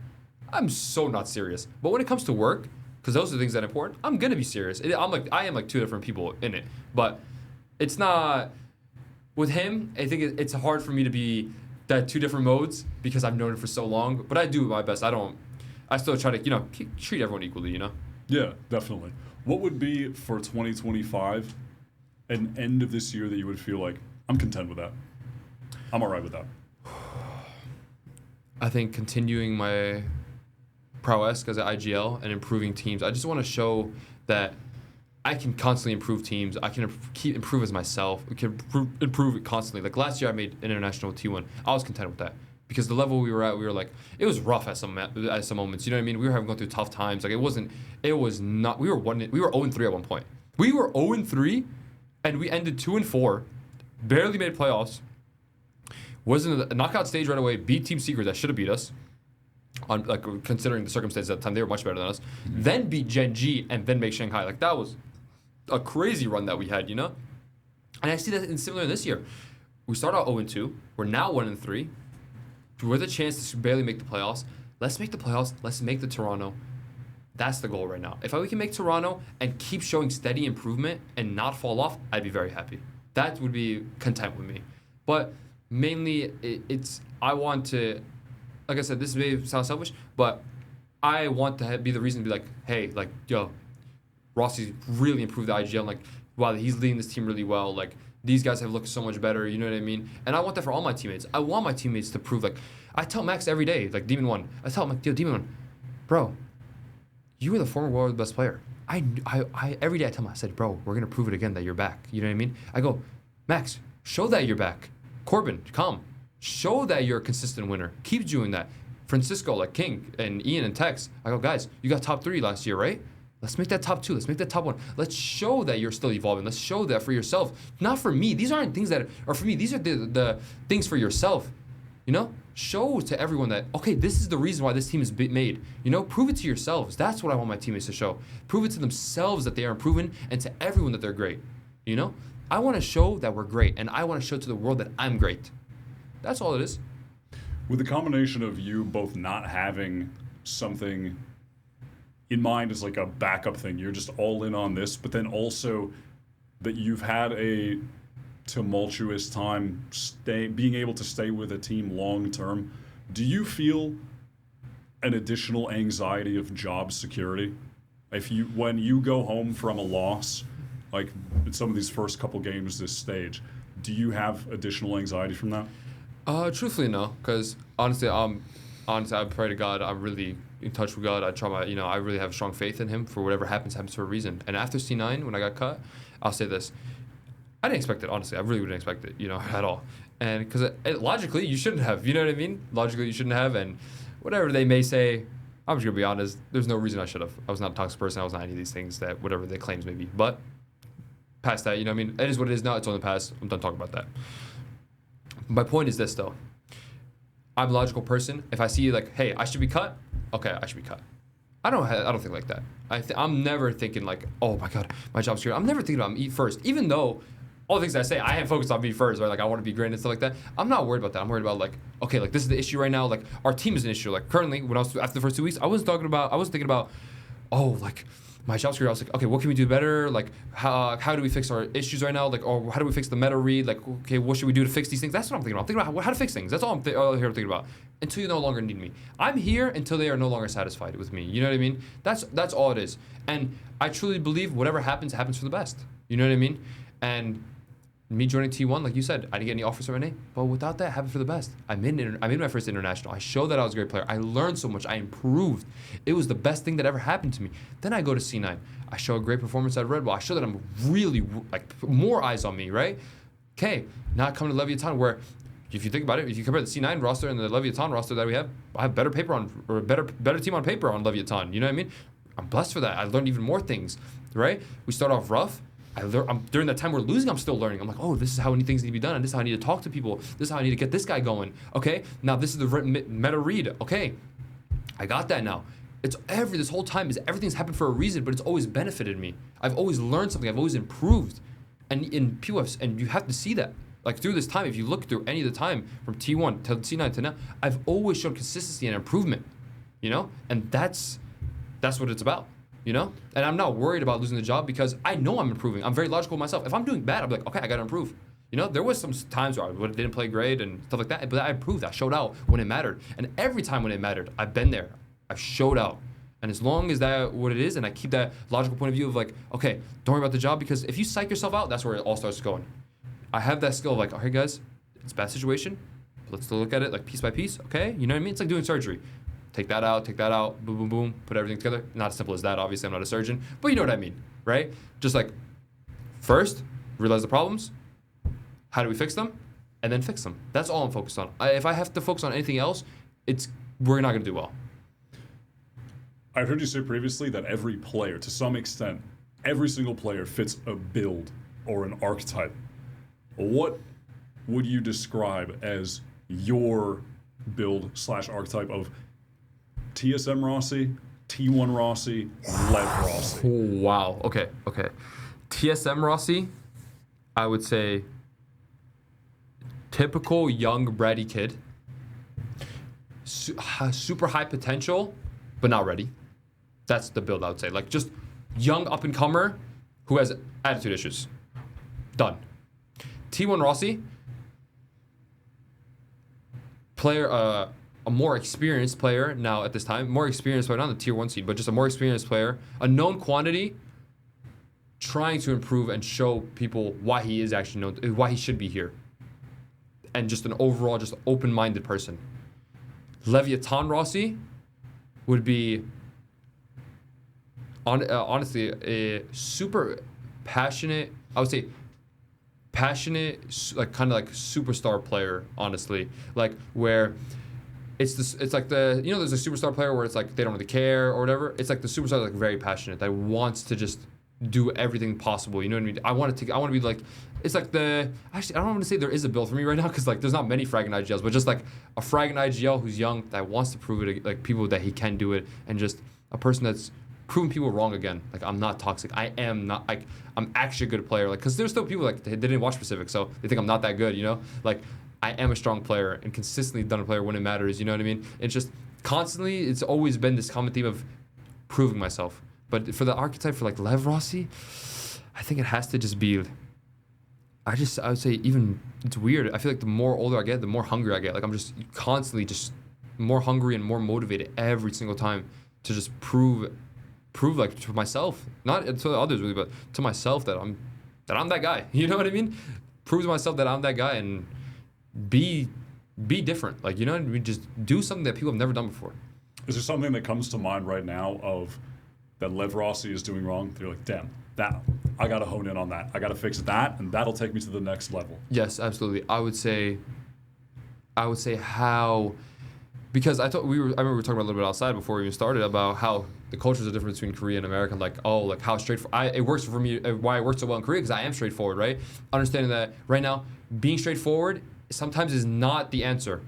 I'm so not serious. But when it comes to work, because those are the things that are important, I'm gonna be serious. I am like two different people in it, but it's not with him. I think it's hard for me to be that two different modes because I've known him for so long. But I do my best. I still try to treat everyone equally. Yeah, definitely. What would be for 2025 an end of this year that you would feel like I'm content with that? I'm all right with that. I think continuing my prowess as an IGL and improving teams. I just want to show that I can constantly improve teams. I can improve as myself. We can improve it constantly. Like last year, I made international T1. I was content with that because the level we were at, we were like, it was rough at some moments. You know what I mean? We were going through tough times. Like it was not. We were 0-3 at one point. We were 0-3, and we ended 2-4. Barely made playoffs. Was in a knockout stage right away. Beat Team Secret that should have beat us. On considering the circumstances at the time, they were much better than us. Then beat Gen G and then make Shanghai. Like that was a crazy run that we had, And I see that similar this year. We start out 0-2. We're now 1-3. With a chance to barely make the playoffs. Let's make the playoffs. Let's make the Toronto. That's the goal right now. If we can make Toronto and keep showing steady improvement and not fall off, I'd be very happy. That would be content with me. But mainly, I want to. Like I said, this may sound selfish, but I want to be the reason to be like, hey, like, yo, Rossy really improved the IGL. And like, wow, he's leading this team really well. Like, these guys have looked so much better. You know what I mean? And I want that for all my teammates. I want my teammates to prove, like, I tell Max every day, like Demon One, I tell him, like, yo, Demon One, bro, you were the former world best player. I every day I tell him, I said, bro, we're gonna prove it again that you're back. You know what I mean? I go, Max, show that you're back. Corbin, come. Show that you're a consistent winner. Keep doing that. Francisco, like King, and Ian and Tex. I go, guys, you got top 3 last year, right? Let's make that top 2. Let's make that top 1. Let's show that you're still evolving. Let's show that for yourself. Not for me. These aren't things that are for me. These are the things for yourself. Show to everyone that, okay, this is the reason why this team is made. Prove it to yourselves. That's what I want my teammates to show. Prove it to themselves that they are improving and to everyone that they're great. I want to show that we're great, and I want to show to the world that I'm great. That's all it is. With the combination of you both not having something in mind as like a backup thing, you're just all in on this, but then also that you've had a tumultuous time being able to stay with a team long term, do you feel an additional anxiety of job security? When you go home from a loss, like in some of these first couple games this stage, do you have additional anxiety from that? Truthfully, no, because honestly, I pray to God. I'm really in touch with God. I really have strong faith in Him. For whatever happens for a reason. And after C9, when I got cut, I'll say this: I didn't expect it. Honestly, I really wouldn't expect it, at all. And because logically, you shouldn't have. You know what I mean? Logically, you shouldn't have. And whatever they may say, I'm just gonna be honest. There's no reason I should have. I was not a toxic person. I was not any of these things that whatever their claims may be. But past that, it is what it is now. It's on the past. I'm done talking about that. My point is this, though. I'm a logical person. If I see like, hey, I should be cut, okay, I should be cut. I don't think like that. I'm never thinking like, oh my God, my job's secure. I'm never thinking about me first, even though all the things I say, I am focused on me first, right? Like I want to be great and stuff like that. I'm not worried about that. I'm worried about like, okay, like this is the issue right now. Like our team is an issue. Like currently, when I was after the first 2 weeks, I was thinking about, oh, like my job security. I was like, okay, what can we do better? Like how do we fix our issues right now? Like, or how do we fix the meta read? Like, okay, what should we do to fix these things? That's what I'm thinking about. I'm thinking about how to fix things. That's all I'm here thinking about. Until you no longer need me. I'm here until they are no longer satisfied with me. You know what I mean? That's all it is. And I truly believe whatever happens for the best. You know what I mean? And me joining T1, like you said, I didn't get any offers from NA, but without that, happened for the best. I made my first international. I showed that I was a great player. I learned so much. I improved. It was the best thing that ever happened to me. Then I go to C9. I show a great performance at Red Bull. I show that I'm really, like, more eyes on me, right? Okay, now I come to Leviatan, where if you think about it, if you compare the C9 roster and the Leviatan roster that we have, I have better paper on, or better team on paper on Leviatan. You know what I mean? I'm blessed for that. I learned even more things, right? We start off rough. During that time we're losing, I'm still learning. I'm like, oh, this is how things need to be done, and this is how I need to talk to people. This is how I need to get this guy going. Okay, now this is the meta read. Okay, I got that now. This whole time everything's happened for a reason, but it's always benefited me. I've always learned something. I've always improved, and you have to see that. Like through this time, if you look through any of the time from T1 to T9 to now, I've always shown consistency and improvement. And that's what it's about. And I'm not worried about losing the job because I know I'm improving. I'm very logical with myself. If I'm doing bad, I'm like, okay, I gotta improve. There was some times where I didn't play great and stuff like that, but I improved. I showed out when it mattered. And every time when it mattered, I've been there. I've showed out. And as long as that's what it is, and I keep that logical point of view of like, okay, don't worry about the job, because if you psych yourself out, that's where it all starts going. I have that skill of like, all right, guys, it's a bad situation. Let's look at it like piece by piece, okay? You know what I mean? It's like doing surgery. Take that out, boom, boom, boom, put everything together. Not as simple as that, obviously, I'm not a surgeon, but you know what I mean, right? Just like, first, realize the problems, how do we fix them, and then fix them. That's all I'm focused on. If I have to focus on anything else, we're not gonna do well. I heard you say previously that every player, to some extent, every single player fits a build or an archetype. What would you describe as your build / archetype of TSM Rossy, T1 Rossy, Lev Rossy? Wow. Okay. TSM Rossy, I would say typical young bratty kid. Super high potential, but not ready. That's the build I would say. Like just young up and comer who has attitude issues. Done. T1 Rossy, player, a more experienced player now at this time, more experienced player, not on the tier 1 seed, but just a more experienced player, a known quantity, trying to improve and show people why he is actually known, why he should be here. And just an overall, just open-minded person. Leviatan Rossy would be, honestly, a super passionate, I would say, passionate, like kind of like superstar player, honestly, like where it's like there's a superstar player where it's like they don't really care or whatever. It's like the superstar like very passionate that wants to just do everything possible. You know what I mean? I want to be like, it's like actually I don't want to say there is a build for me right now because like there's not many fragment IGLs, but just like a fragment IGL who's young that wants to prove it, like people that he can do it, and just a person that's proving people wrong again. Like I'm not toxic. I am not like I'm actually a good player. Like because there's still people like they didn't watch Pacific, so they think I'm not that good. Like I am a strong player and consistently done a player when it matters. You know what I mean? It's just constantly. It's always been this common theme of proving myself. But for the archetype for like Lev Rossy, I think it has to just be. I would say even it's weird. I feel like the more older I get, the more hungry I get. Like I'm just constantly just more hungry and more motivated every single time to just prove like to myself, not to others really, but to myself that I'm that guy. You know what I mean? Prove to myself that I'm that guy and be different. Like, you know, we just do something that people have never done before. Is there something that comes to mind right now of that Lev Rossy is doing wrong? You're like, damn, that I gotta hone in on that. I gotta fix that, and that'll take me to the next level. Yes, absolutely. I would say how. Because I remember we were talking about a little bit outside before we even started about how the cultures are different between Korea and America. Like, how straightforward. It works for me. Why it works so well in Korea because I am straightforward, right? Understanding that right now, being straightforward sometimes is not the answer.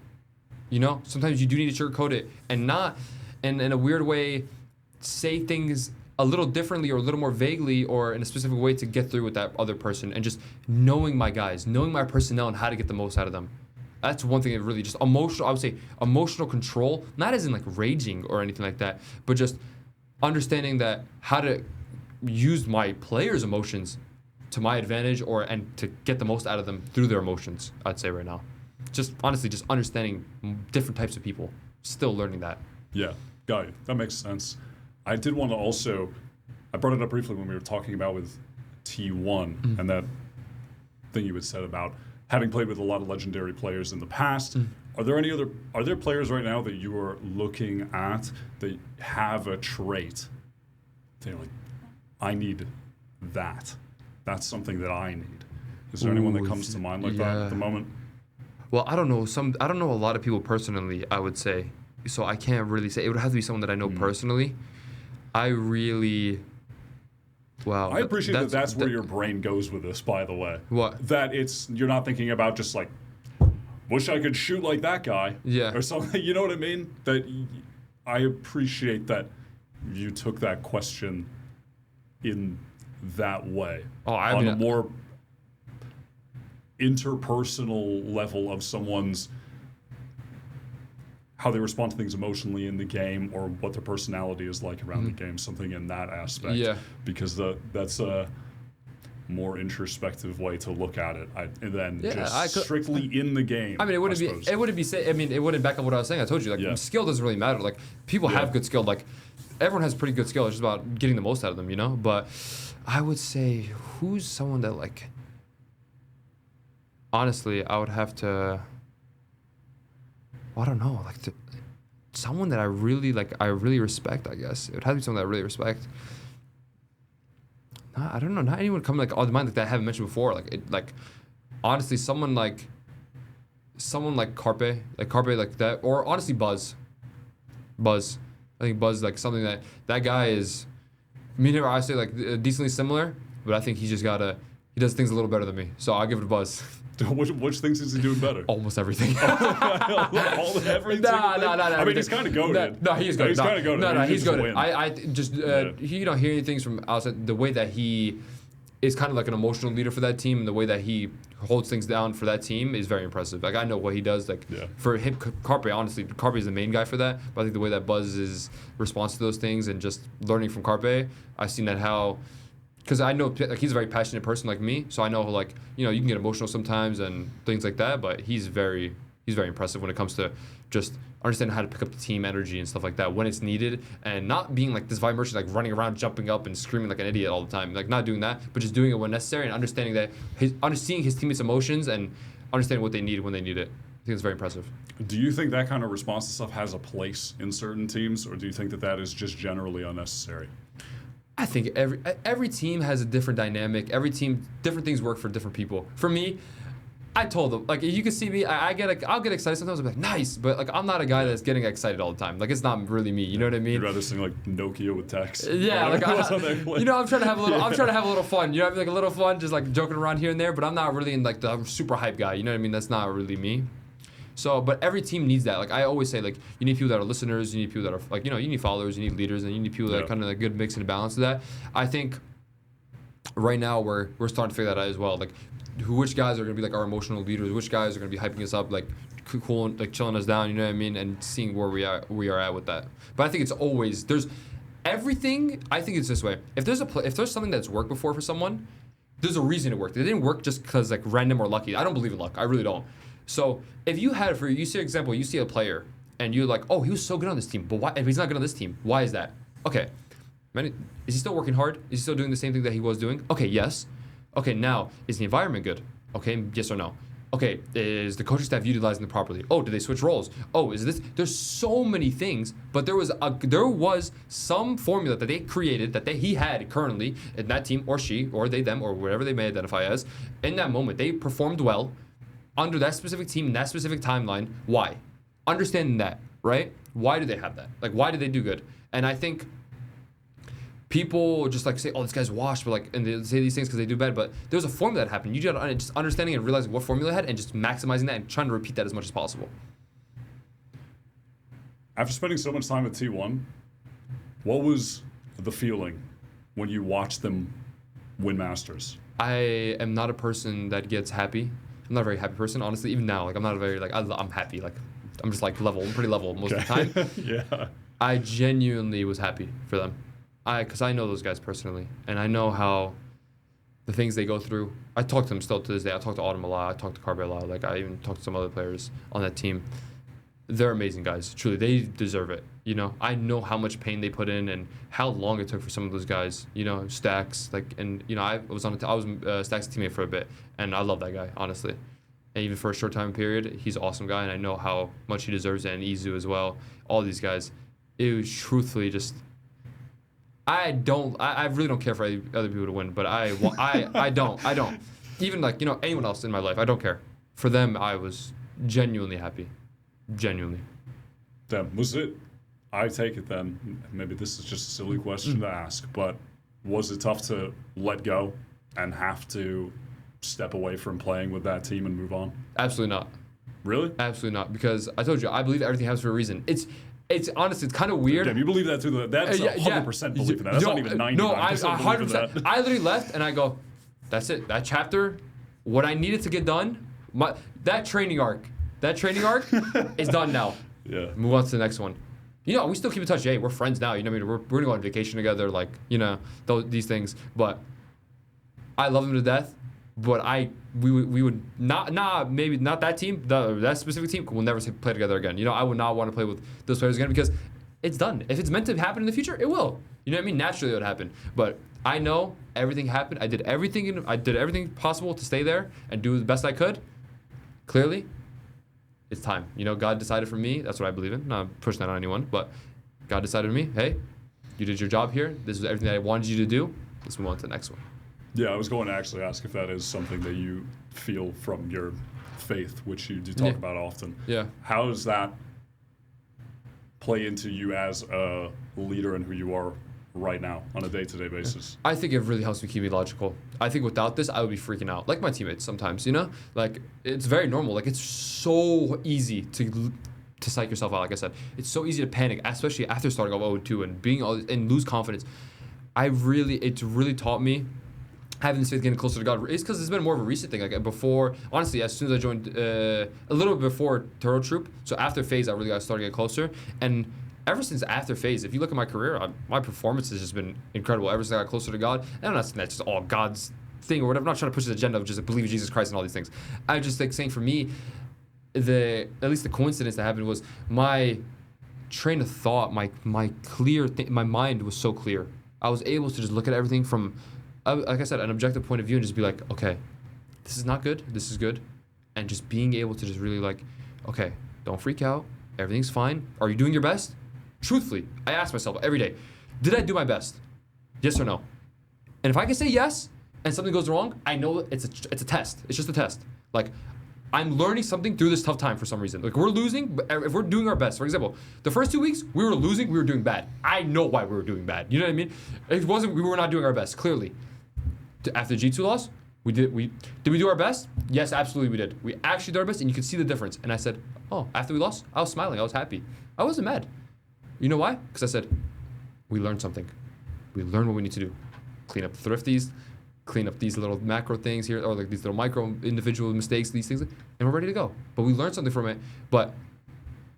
You know, sometimes you do need to sugarcoat it and not, and in a weird way, say things a little differently or a little more vaguely or in a specific way to get through with that other person, and just knowing my guys, knowing my personnel and how to get the most out of them. That's one thing that really just emotional, I would say emotional control, not as in like raging or anything like that, but just understanding that how to use my players' emotions to my advantage and to get the most out of them through their emotions, I'd say right now. Just honestly, just understanding different types of people, still learning that. Yeah, got you. That makes sense. I did want to also, I brought it up briefly when we were talking about with T1 and that thing you had said about having played with a lot of legendary players in the past. Are there players right now that you are looking at that have a trait that you're like, I need that. That's something that I need. Is there anyone that comes to mind like that at the moment? Well, I don't know. I don't know a lot of people personally, I would say. So I can't really say. It would have to be someone that I know personally. I really. Wow. I appreciate that that's where your brain goes with this, by the way. What? That you're not thinking about just like, wish I could shoot like that guy. Yeah. Or something. You know what I mean? That I appreciate that you took that question in that way. Oh, on a more interpersonal level of someone's how they respond to things emotionally in the game or what their personality is like around the game, something in that aspect. Yeah. Because that's a more introspective way to look at it strictly in the game. I mean, it wouldn't back up what I was saying. I told you, like, skill doesn't really matter. Like, people have good skill. Like, everyone has pretty good skill. It's just about getting the most out of them, you know? But I would say, who's someone that, like, honestly, I would have to, I don't know, like, someone that I really respect, I guess. It would have to be someone that I really respect. I don't know, not anyone coming like on the mind like that I haven't mentioned before. Like honestly, someone like Carpe, like that, or honestly Buzz. I think Buzz, like, something that guy is. Me and him, I say, like, decently similar, but I think he does things a little better than me. So I'll give it a Buzz. Which things is he doing better? Almost everything. Everything? No. I mean, he's kind of goated. No, he's goated. He's kind of goated. No, he's goated. Win. I just, you don't hear any things from outside. The way that he is kind of like an emotional leader for that team, and the way that he holds things down for that team is very impressive. Like, I know what he does. Like, for him, Carpe, honestly, Carpe is the main guy for that. But I think the way that Buzz is responds to those things and just learning from Carpe, I've seen that how. Because I know, like, he's a very passionate person like me, so I know, like, you know, you can get emotional sometimes and things like that, but he's very impressive when it comes to just understanding how to pick up the team energy and stuff like that when it's needed, and not being like this vibe merchant, like running around, jumping up and screaming like an idiot all the time, like not doing that, but just doing it when necessary and understanding that seeing his teammates' emotions and understanding what they need when they need it. I think it's very impressive. Do you think that kind of response to stuff has a place in certain teams, or do you think that is just generally unnecessary? I think every team has a different dynamic. Every team, different things work for different people. For me, I told them, like, if you can see me, I'll get excited sometimes. I'll be like, nice, but like, I'm not a guy that's getting excited all the time. Like, it's not really me. You know what I mean? You'd rather sing like Nokia with text. Yeah, like, you know, I'm trying to have a little fun. You know, like a little fun, just like joking around here and there. But I'm not really in like the super hype guy. You know what I mean? That's not really me. So, but every team needs that. Like, I always say, like, you need people that are listeners, you need people that are, like, you know, you need followers, you need leaders, and you need people that are kind of a good mix and balance of that. I think right now we're starting to figure that out as well. Like, which guys are going to be, like, our emotional leaders, which guys are going to be hyping us up, like, cool, like, chilling us down, you know what I mean, and seeing where we are at with that. But I think it's always, there's everything, I think it's this way. If there's something that's worked before for someone, there's a reason it worked. It didn't work just because, like, random or lucky. I don't believe in luck. I really don't. So if you had, you see a player and you're like, oh, he was so good on this team, but why? If he's not good on this team, why is that? Okay, is he still working hard? Is he still doing the same thing that he was doing? Okay, yes. Okay, now, is the environment good? Okay, yes or no? Okay, is the coaching staff utilizing it properly? Oh, did they switch roles? Oh, is this? There's so many things, but there was some formula that they created that he had currently in that team, or she, or they, them, or whatever they may identify as. In that moment, they performed well under that specific team in that specific timeline. Why? Understanding that, right? Why do they have that? Like, why do they do good? And I think people just like say, oh, this guy's washed, but like, and they say these things because they do bad, but there was a formula that happened. You just understanding and realizing what formula it had and just maximizing that and trying to repeat that as much as possible. After spending so much time at T1, what was the feeling when you watched them win Masters? I am not a person that gets happy. I'm not a very happy person, honestly. Even now, like, I'm not a very, like, I'm happy. Like, I'm just like level. I'm pretty level most of the time. Yeah. I genuinely was happy for them. Because I know those guys personally, and I know how the things they go through. I talk to them still to this day. I talk to Autumn a lot. I talk to Carbe a lot. Like, I even talk to some other players on that team. They're amazing guys. Truly, they deserve it. You know, I know how much pain they put in and how long it took for some of those guys. You know, Stacks, like, and you know, I was Stacks' teammate for a bit, and I love that guy, honestly. And even for a short time period, he's an awesome guy, and I know how much he deserves it, and Izu as well. All these guys, it was truthfully just. I really don't care for other people to win, but I don't. Even, like, you know, anyone else in my life, I don't care. For them, I was genuinely happy. Genuinely. Damn, was it I take it then, maybe this is just a silly question to ask, but was it tough to let go and have to step away from playing with that team and move on? Absolutely not. Really? Absolutely not. Because I told you, I believe everything happens for a reason. It's honestly, it's kind of weird. Damn, you believe that too? That's 100% belief in that. That's not even 99%. No, I 100%. That. I literally left and I go, that's it. That chapter, what I needed to get done, that training arc is done now. Yeah. Move on to the next one. You know, we still keep in touch. Hey, we're friends now. You know what I mean? We're gonna go on vacation together, like, you know, these things. But I love him to death. But we would not maybe not that team, that specific team. We'll never play together again. You know, I would not want to play with those players again because it's done. If it's meant to happen in the future, it will. You know what I mean? Naturally, it would happen. But I know everything happened. I did everything possible to stay there and do the best I could. Clearly, it's time. You know, God decided for me. That's what I believe in. Not pushing that on anyone, but God decided for me. Hey, you did your job here. This is everything that I wanted you to do. Let's move on to the next one. Yeah, I was going to actually ask if that is something that you feel from your faith, which you do talk about often. Yeah. How does that play into you as a leader and who you are right now on a day-to-day basis? I think it really helps me keep me logical. I think without this, I would be freaking out. Like my teammates sometimes, you know? Like, it's very normal. Like, it's so easy to psych yourself out, like I said. It's so easy to panic, especially after starting off 0-2 and being and lose confidence. It's really taught me having this faith getting closer to God. It's because it's been more of a recent thing. Like before, honestly, as soon as I joined, a little bit before Turtle Troop, so after phase, I really got started to get closer. And ever since after phase, if you look at my career, my performance has just been incredible. Ever since I got closer to God, and I'm not saying that's just all God's thing or whatever. I'm not trying to push the agenda of just believe in Jesus Christ and all these things. I just like saying for me, at least the coincidence that happened was my train of thought, my mind was so clear. I was able to just look at everything from, like I said, an objective point of view and just be like, okay, this is not good, this is good. And just being able to just really like, okay, don't freak out, everything's fine. Are you doing your best? Truthfully, I ask myself every day, did I do my best? Yes or no? And if I can say yes, and something goes wrong, I know it's a test. It's just a test. Like, I'm learning something through this tough time for some reason. Like, we're losing, but if we're doing our best, for example, the first 2 weeks, we were losing, we were doing bad. I know why we were doing bad. You know what I mean? It wasn't, we were not doing our best, clearly. After G2 loss, did we do our best? Yes, absolutely we did. We actually did our best, and you could see the difference. And I said, oh, after we lost, I was smiling, I was happy. I wasn't mad. You know why? Because I said, we learned something. We learned what we need to do. Clean up the thrifties, clean up these little macro things here, or like these little micro individual mistakes, these things, and we're ready to go. But we learned something from it, but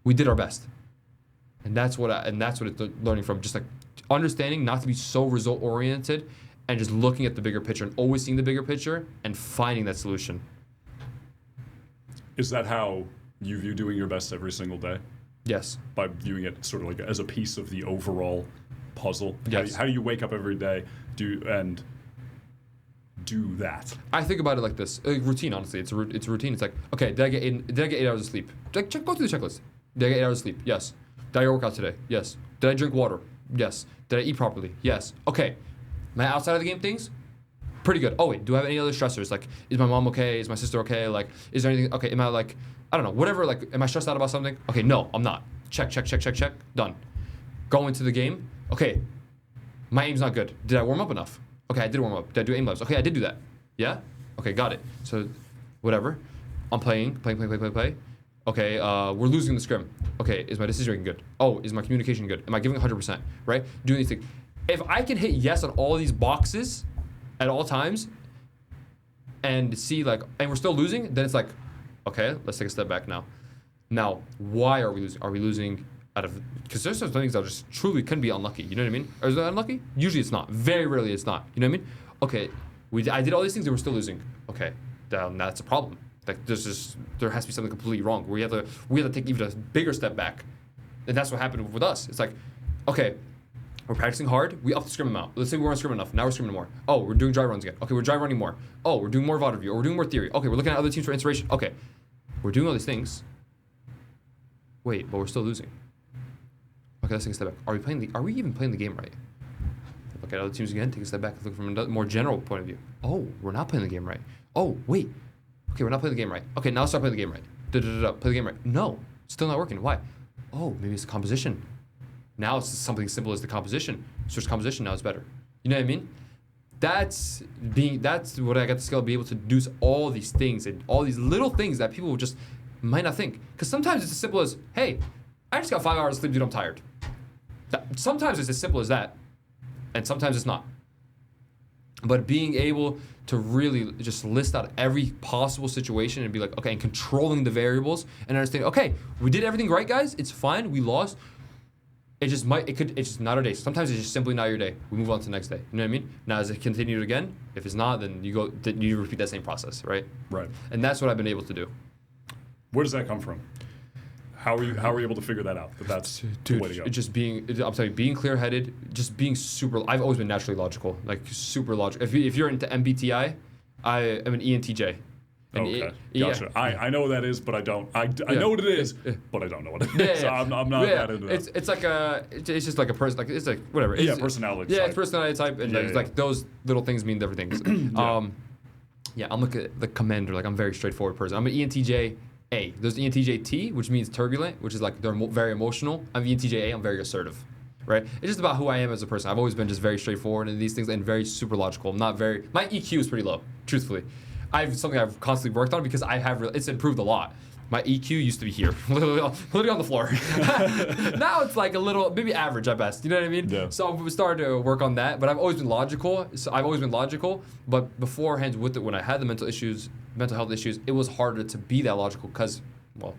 we did our best. And that's what it's learning from, just like understanding not to be so result oriented and just looking at the bigger picture and always seeing the bigger picture and finding that solution. Is that how you view doing your best every single day? Yes. By viewing it sort of like as a piece of the overall puzzle? Yes. How do you wake up every day and do that? I think about it like this. Routine, honestly. It's a routine. It's like, okay, did I get 8 hours of sleep? Go through the checklist. Did I get 8 hours of sleep? Yes. Did I work out today? Yes. Did I drink water? Yes. Did I eat properly? Yes. Okay. My outside of the game things, pretty good. Oh wait, do I have any other stressors? Like, is my mom okay? Is my sister okay? Like, is there anything? Okay, am I like, I don't know, whatever. Like, am I stressed out about something? Okay, no, I'm not. Check. Done. Go into the game. Okay, my aim's not good. Did I warm up enough? Okay, I did warm up. Did I do aim labs? Okay, I did do that. Yeah. Okay, got it. So, whatever. I'm playing. Okay, we're losing the scrim. Okay, is my decision making good? Oh, is my communication good? Am I giving 100%? Right? Doing these things. If I can hit yes on all these boxes at all times and see like, and we're still losing, then it's like, okay, let's take a step back now. Now, why are we losing? Are we losing out of, because there's some things that just truly can be unlucky. You know what I mean? Or is that unlucky? Usually it's not. Very rarely it's not. You know what I mean? Okay, I did all these things and we're still losing. Okay, that's a problem. Like there has to be something completely wrong. We have to take even a bigger step back. And that's what happened with us. It's like, okay, we're practicing hard. We up the scrim amount. Let's say we weren't scrimming enough. Now we're scrimming more. Oh, we're doing dry runs again. Okay, we're dry running more. Oh, we're doing more VOD review. Or we're doing more theory. Okay, we're looking at other teams for inspiration. Okay, we're doing all these things. Wait, but we're still losing. Okay, let's take a step back. Are we even playing the game right? Look at other teams again. Take a step back. Look from a more general point of view. Oh, we're not playing the game right. Oh, wait. Okay, we're not playing the game right. Okay, now let's start playing the game right. Play the game right. No, still not working. Why? Oh, maybe it's the composition. Now it's something simple as the composition. Switch composition, now it's better. You know what I mean? That's what I got the skill to be able to do all these things and all these little things that people just might not think. Because sometimes it's as simple as, hey, I just got 5 hours of sleep, dude, I'm tired. Sometimes it's as simple as that, and sometimes it's not. But being able to really just list out every possible situation and be like, okay, and controlling the variables and understanding, okay, we did everything right, guys. It's fine. We lost. It's just not our day. Sometimes it's just simply not your day. We move on to the next day. You know what I mean? Now, as it continued again, if it's not, then you repeat that same process, right? Right. And that's what I've been able to do. Where does that come from? How are you able to figure that out? That's the way to go. Just being clear-headed, just being super. I've always been naturally logical, like super logical. If you're into MBTI, I am an ENTJ. Okay, gotcha. Yeah. I know what that is, but I don't. I know what it is, but I don't know what it is. So I'm not that into that. It's like it's just like a person, like it's like whatever. It's, personality. Yeah, type. it's personality type, and like those little things mean different things. I'm like the commander. Like I'm a very straightforward person. I'm an ENTJ A. There's ENTJ T, which means turbulent, which is like they're very emotional. I'm ENTJ A. I'm very assertive. Right? It's just about who I am as a person. I've always been just very straightforward in these things and very super logical. My EQ is pretty low, truthfully. Something I've constantly worked on because it's improved a lot. My EQ used to be here, literally on the floor. Now it's like a little, maybe average at best. You know what I mean? Yeah. So we started to work on that, but I've always been logical. But beforehand with it, when I had the mental health issues, it was harder to be that logical because, well,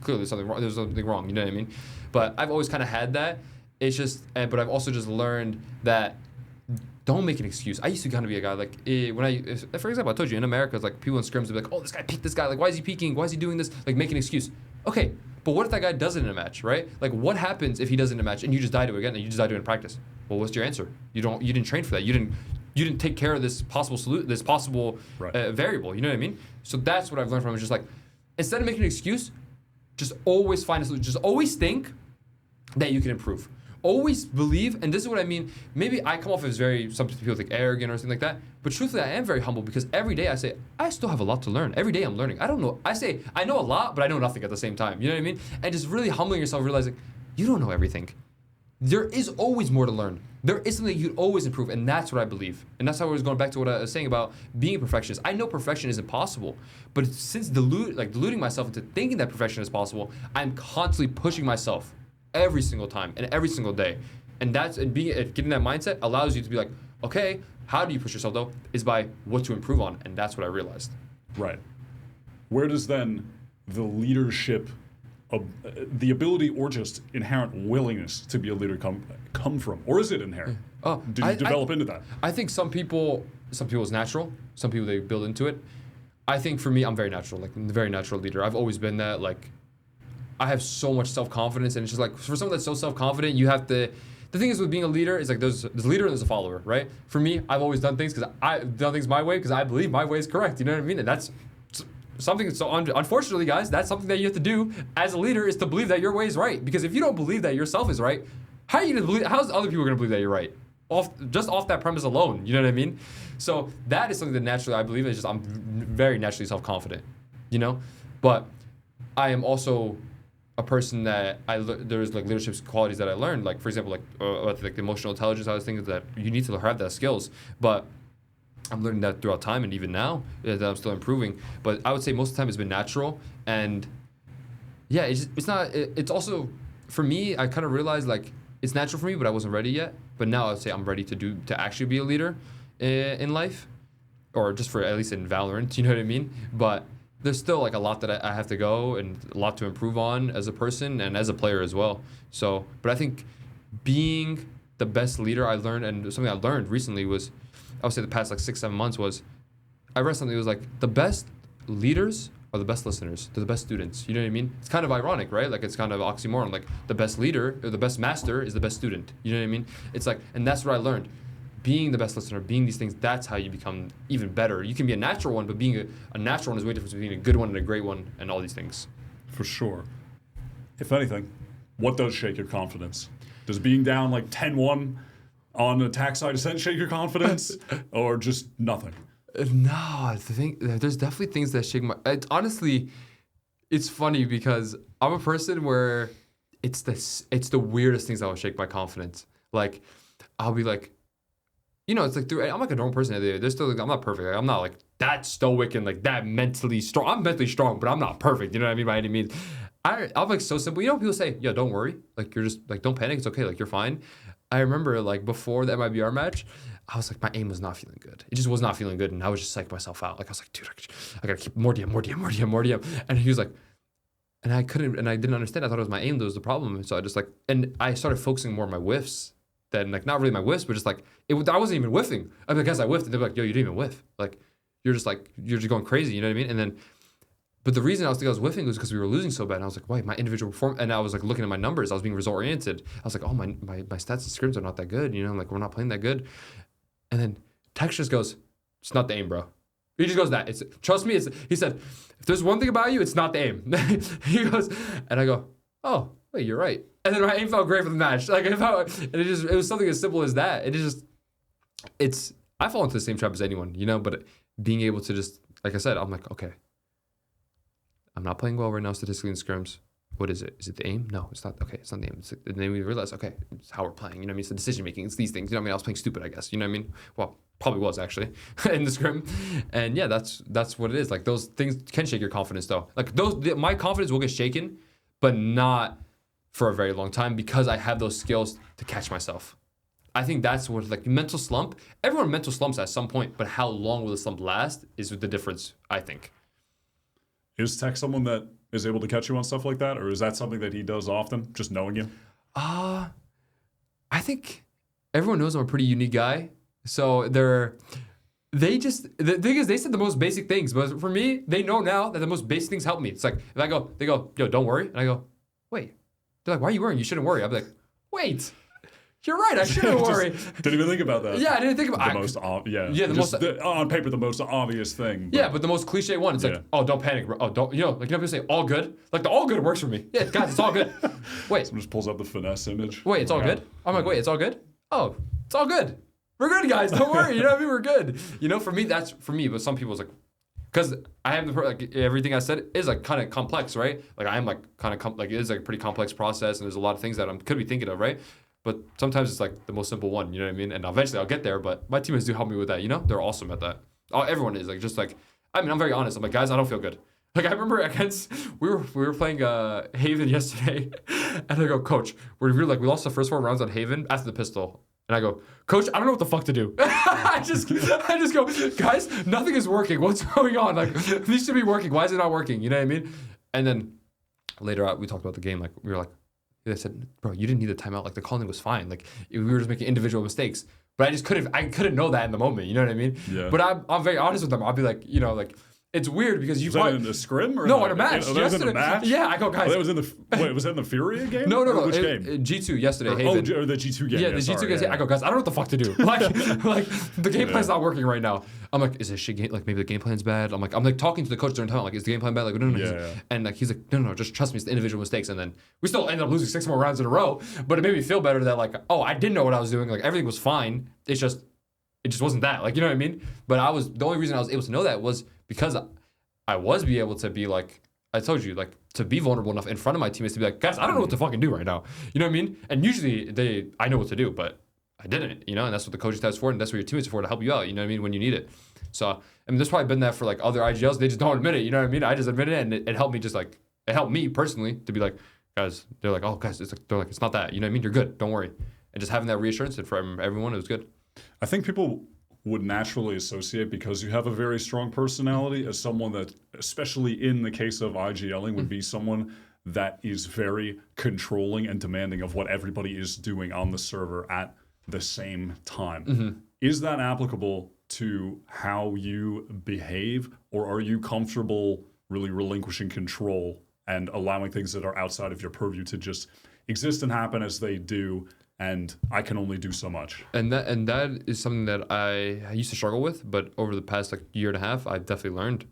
clearly there's something wrong. You know what I mean? But I've always kind of had that. It's just, but I've also just learned that don't make an excuse. I used to kind of be a guy like for example, I told you in America, it's like people in scrims would be like, oh, this guy peeked this guy. Like, why is he peeking? Why is he doing this? Like, make an excuse. Okay, but what if that guy does it in a match, right? Like, what happens if he does it in a match and you just die to it again and you just die to it in practice? Well, what's your answer? You didn't train for that. You didn't take care of this possible variable. You know what I mean? So that's what I've learned from it. Just like, instead of making an excuse, just always find a solution. Just always think that you can improve. Always believe, and this is what I mean, maybe I come off as some people think arrogant or something like that, but truthfully I am very humble because every day I say, I still have a lot to learn. Every day I'm learning. I don't know. I say, I know a lot, but I know nothing at the same time. You know what I mean? And just really humbling yourself, realizing, you don't know everything. There is always more to learn. There is something you could always improve, and that's what I believe. And that's how I was going back to what I was saying about being a perfectionist. I know perfection isn't possible, but since deluding myself into thinking that perfection is possible, I'm constantly pushing myself every single time and every single day. And getting that mindset allows you to be like, okay, how do you push yourself though? Is by what to improve on. And that's what I realized. Right. Where does then the leadership, the ability or just inherent willingness to be a leader come from? Or is it inherent? Did you develop into that? I think some people it's natural. Some people, they build into it. I think for me, I'm very natural, like I'm a very natural leader. I've always been that. Like, I have so much self-confidence, and it's just like, for someone that's so self-confident, you have to, the thing is with being a leader, is like there's a leader and there's a follower, right? For me, I've always done things my way because I believe my way is correct, you know what I mean? And that's something, so unfortunately, guys, that's something that you have to do as a leader, is to believe that your way is right. Because if you don't believe that yourself is right, how's other people gonna believe that you're right? Off that premise alone, you know what I mean? So that is something that naturally I believe is I'm very naturally self-confident, you know? But I am also a person that there's like leadership qualities that I learned, like for example, like emotional intelligence. I was thinking that you need to have that skills, but I'm learning that throughout time, and even now that I'm still improving. But I would say most of the time it's been natural, and yeah, it's also for me. I kind of realized like it's natural for me, but I wasn't ready yet. But now I would say I'm ready to actually be a leader in life, or just for at least in VALORANT. You know what I mean? But there's still like a lot that I have to go and a lot to improve on as a person and as a player as well. So, but I think being the best leader I learned, and something I learned recently was, I would say the past like 6-7 months was, I read something that was like, the best leaders are the best listeners. They're the best students. You know what I mean? It's kind of ironic, right? Like it's kind of oxymoron. Like the best leader or the best master is the best student. You know what I mean? It's like, and that's what I learned. Being the best listener, being these things, that's how you become even better. You can be a natural one, but being a natural one is way different from being a good one and a great one and all these things. For sure. If anything, what does shake your confidence? Does being down like 10-1 on attack side ascent shake your confidence, or just nothing? No, there's definitely things that shake my... Honestly, it's funny because I'm a person where it's the weirdest things that will shake my confidence. Like, I'll be like, you know, it's like, dude, I'm like a normal person. There's still, like, I'm not perfect. Like, I'm not like that stoic and like that mentally strong. I'm mentally strong, but I'm not perfect. You know what I mean? By any means. I'm like so simple. You know, people say, yo, don't worry. Like, you're just like, don't panic. It's okay. Like, you're fine. I remember like before the MIBR match, I was like, my aim was not feeling good. It just was not feeling good. And I was just psyching myself out. Like, I was like, dude, I gotta keep more DM. And he was like, and I didn't understand. I thought it was my aim that was the problem. And so I just like, and I started focusing more on my whiffs than like, not really my whiffs, but just like, I wasn't even whiffing. I mean, I guess I whiffed. And they're like, yo, you didn't even whiff. Like, you're just going crazy. You know what I mean? And then, but the reason I was whiffing was because we were losing so bad. And I was like, wait, my individual performance, and I was like looking at my numbers. I was being result oriented. I was like, oh, my stats and scrims are not that good. You know, like, we're not playing that good. And then Tex just goes, it's not the aim, bro. He just goes that. Trust me. He said, if there's one thing about you, it's not the aim. He goes, and I go, oh, wait, you're right. And then my aim felt great for the match. Like, it was something as simple as that. I fall into the same trap as anyone, you know, but being able to just, like I said, I'm like, okay, I'm not playing well right now statistically in scrims. What is it? Is it the aim? No, it's not. Okay, it's not the aim. And then we realize, okay, it's how we're playing. You know what I mean? It's the decision making. It's these things. You know what I mean? I was playing stupid, I guess. You know what I mean? Well, probably was actually in the scrim. And yeah, that's what it is. Like, those things can shake your confidence though. Like, my confidence will get shaken, but not for a very long time because I have those skills to catch myself. I think that's what, like, mental slump. Everyone mental slumps at some point, but how long will the slump last is the difference, I think. Is Tech someone that is able to catch you on stuff like that, or is that something that he does often, just knowing you? I think everyone knows I'm a pretty unique guy. So the thing is, they said the most basic things, but for me, they know now that the most basic things help me. It's like, if they go, yo, don't worry. And I go, wait. They're like, why are you worrying? You shouldn't worry. I'm like, wait. You're right. I shouldn't worry. Didn't even think about that. Yeah, I didn't think about on paper, the most obvious thing. But the most cliche one. It's like, oh, don't panic, bro. Oh, don't. You know, like, you know, people say all good. Like, the all good works for me. Yeah, guys, it's all good. Wait. Someone just pulls up the finesse image. Wait, it's all good. I'm like, wait, it's all good. Oh, it's all good. We're good, guys. Don't worry. You know what I mean? We're good. You know, for me, that's for me. But some people's like, because I have like everything I said is like kind of complex, right? Like, I am like kind of like, it is like a pretty complex process, and there's a lot of things that I could be thinking of, right? But sometimes it's like the most simple one, you know what I mean? And eventually I'll get there, but my teammates do help me with that, you know? They're awesome at that. Oh, everyone is like, just like, I mean, I'm very honest. I'm like, guys, I don't feel good. Like, I remember we were playing Haven yesterday, and I go, coach, we lost the first 4 rounds on Haven after the pistol. And I go, coach, I don't know what the fuck to do. I just go, guys, nothing is working. What's going on? Like, these should be working. Why is it not working? You know what I mean? And then later out, we talked about the game. Like, we were like, they said, bro, you didn't need the timeout. Like, the calling was fine. Like, we were just making individual mistakes. But I couldn't know that in the moment. You know what I mean? Yeah. But I'm very honest with them. I'll be like, you know, like, it's weird because you probably in the scrim or no, in a match. That was in the match. Yeah, I go, guys. That was in the was that in the Furia game? No. Which game? G2 yesterday. Or the G2 game. Yeah, the G2 game. Yeah. I go, guys, I don't know what the fuck to do. Like the game plan's not working right now. I'm like, is this shit game? Like, maybe the game plan's bad. I'm like talking to the coach during time. Like, is the game plan bad? Like, no. Yeah. And like, he's like, no, just trust me. It's the individual mistakes. And then we still ended up losing 6 more rounds in a row. But it made me feel better that, like, oh, I didn't know what I was doing. Like, everything was fine. It just wasn't that. Like, you know what I mean? But the only reason I was able to know that was because I was able to be like, I told you, like, to be vulnerable enough in front of my teammates to be like, guys, I don't know what to fucking do right now. You know what I mean? And usually I know what to do, but I didn't, you know, and that's what the coaching staff's for, and that's what your teammates are for, to help you out, you know what I mean, when you need it. So, I mean, there's probably been that for like other IGLs, they just don't admit it, you know what I mean? I just admit it, and it helped me it helped me personally to be like, guys, they're like, oh, guys, it's not that, you know what I mean? You're good, don't worry. And just having that reassurance from everyone, it was good. I think people would naturally associate, because you have a very strong personality, as someone that, especially in the case of IGLing, would be someone that is very controlling and demanding of what everybody is doing on the server at the same time. Mm-hmm. Is that applicable to how you behave, or are you comfortable really relinquishing control and allowing things that are outside of your purview to just exist and happen as they do, and I can only do so much? And that is something that I used to struggle with, but over the past like year and a half, I've definitely learned.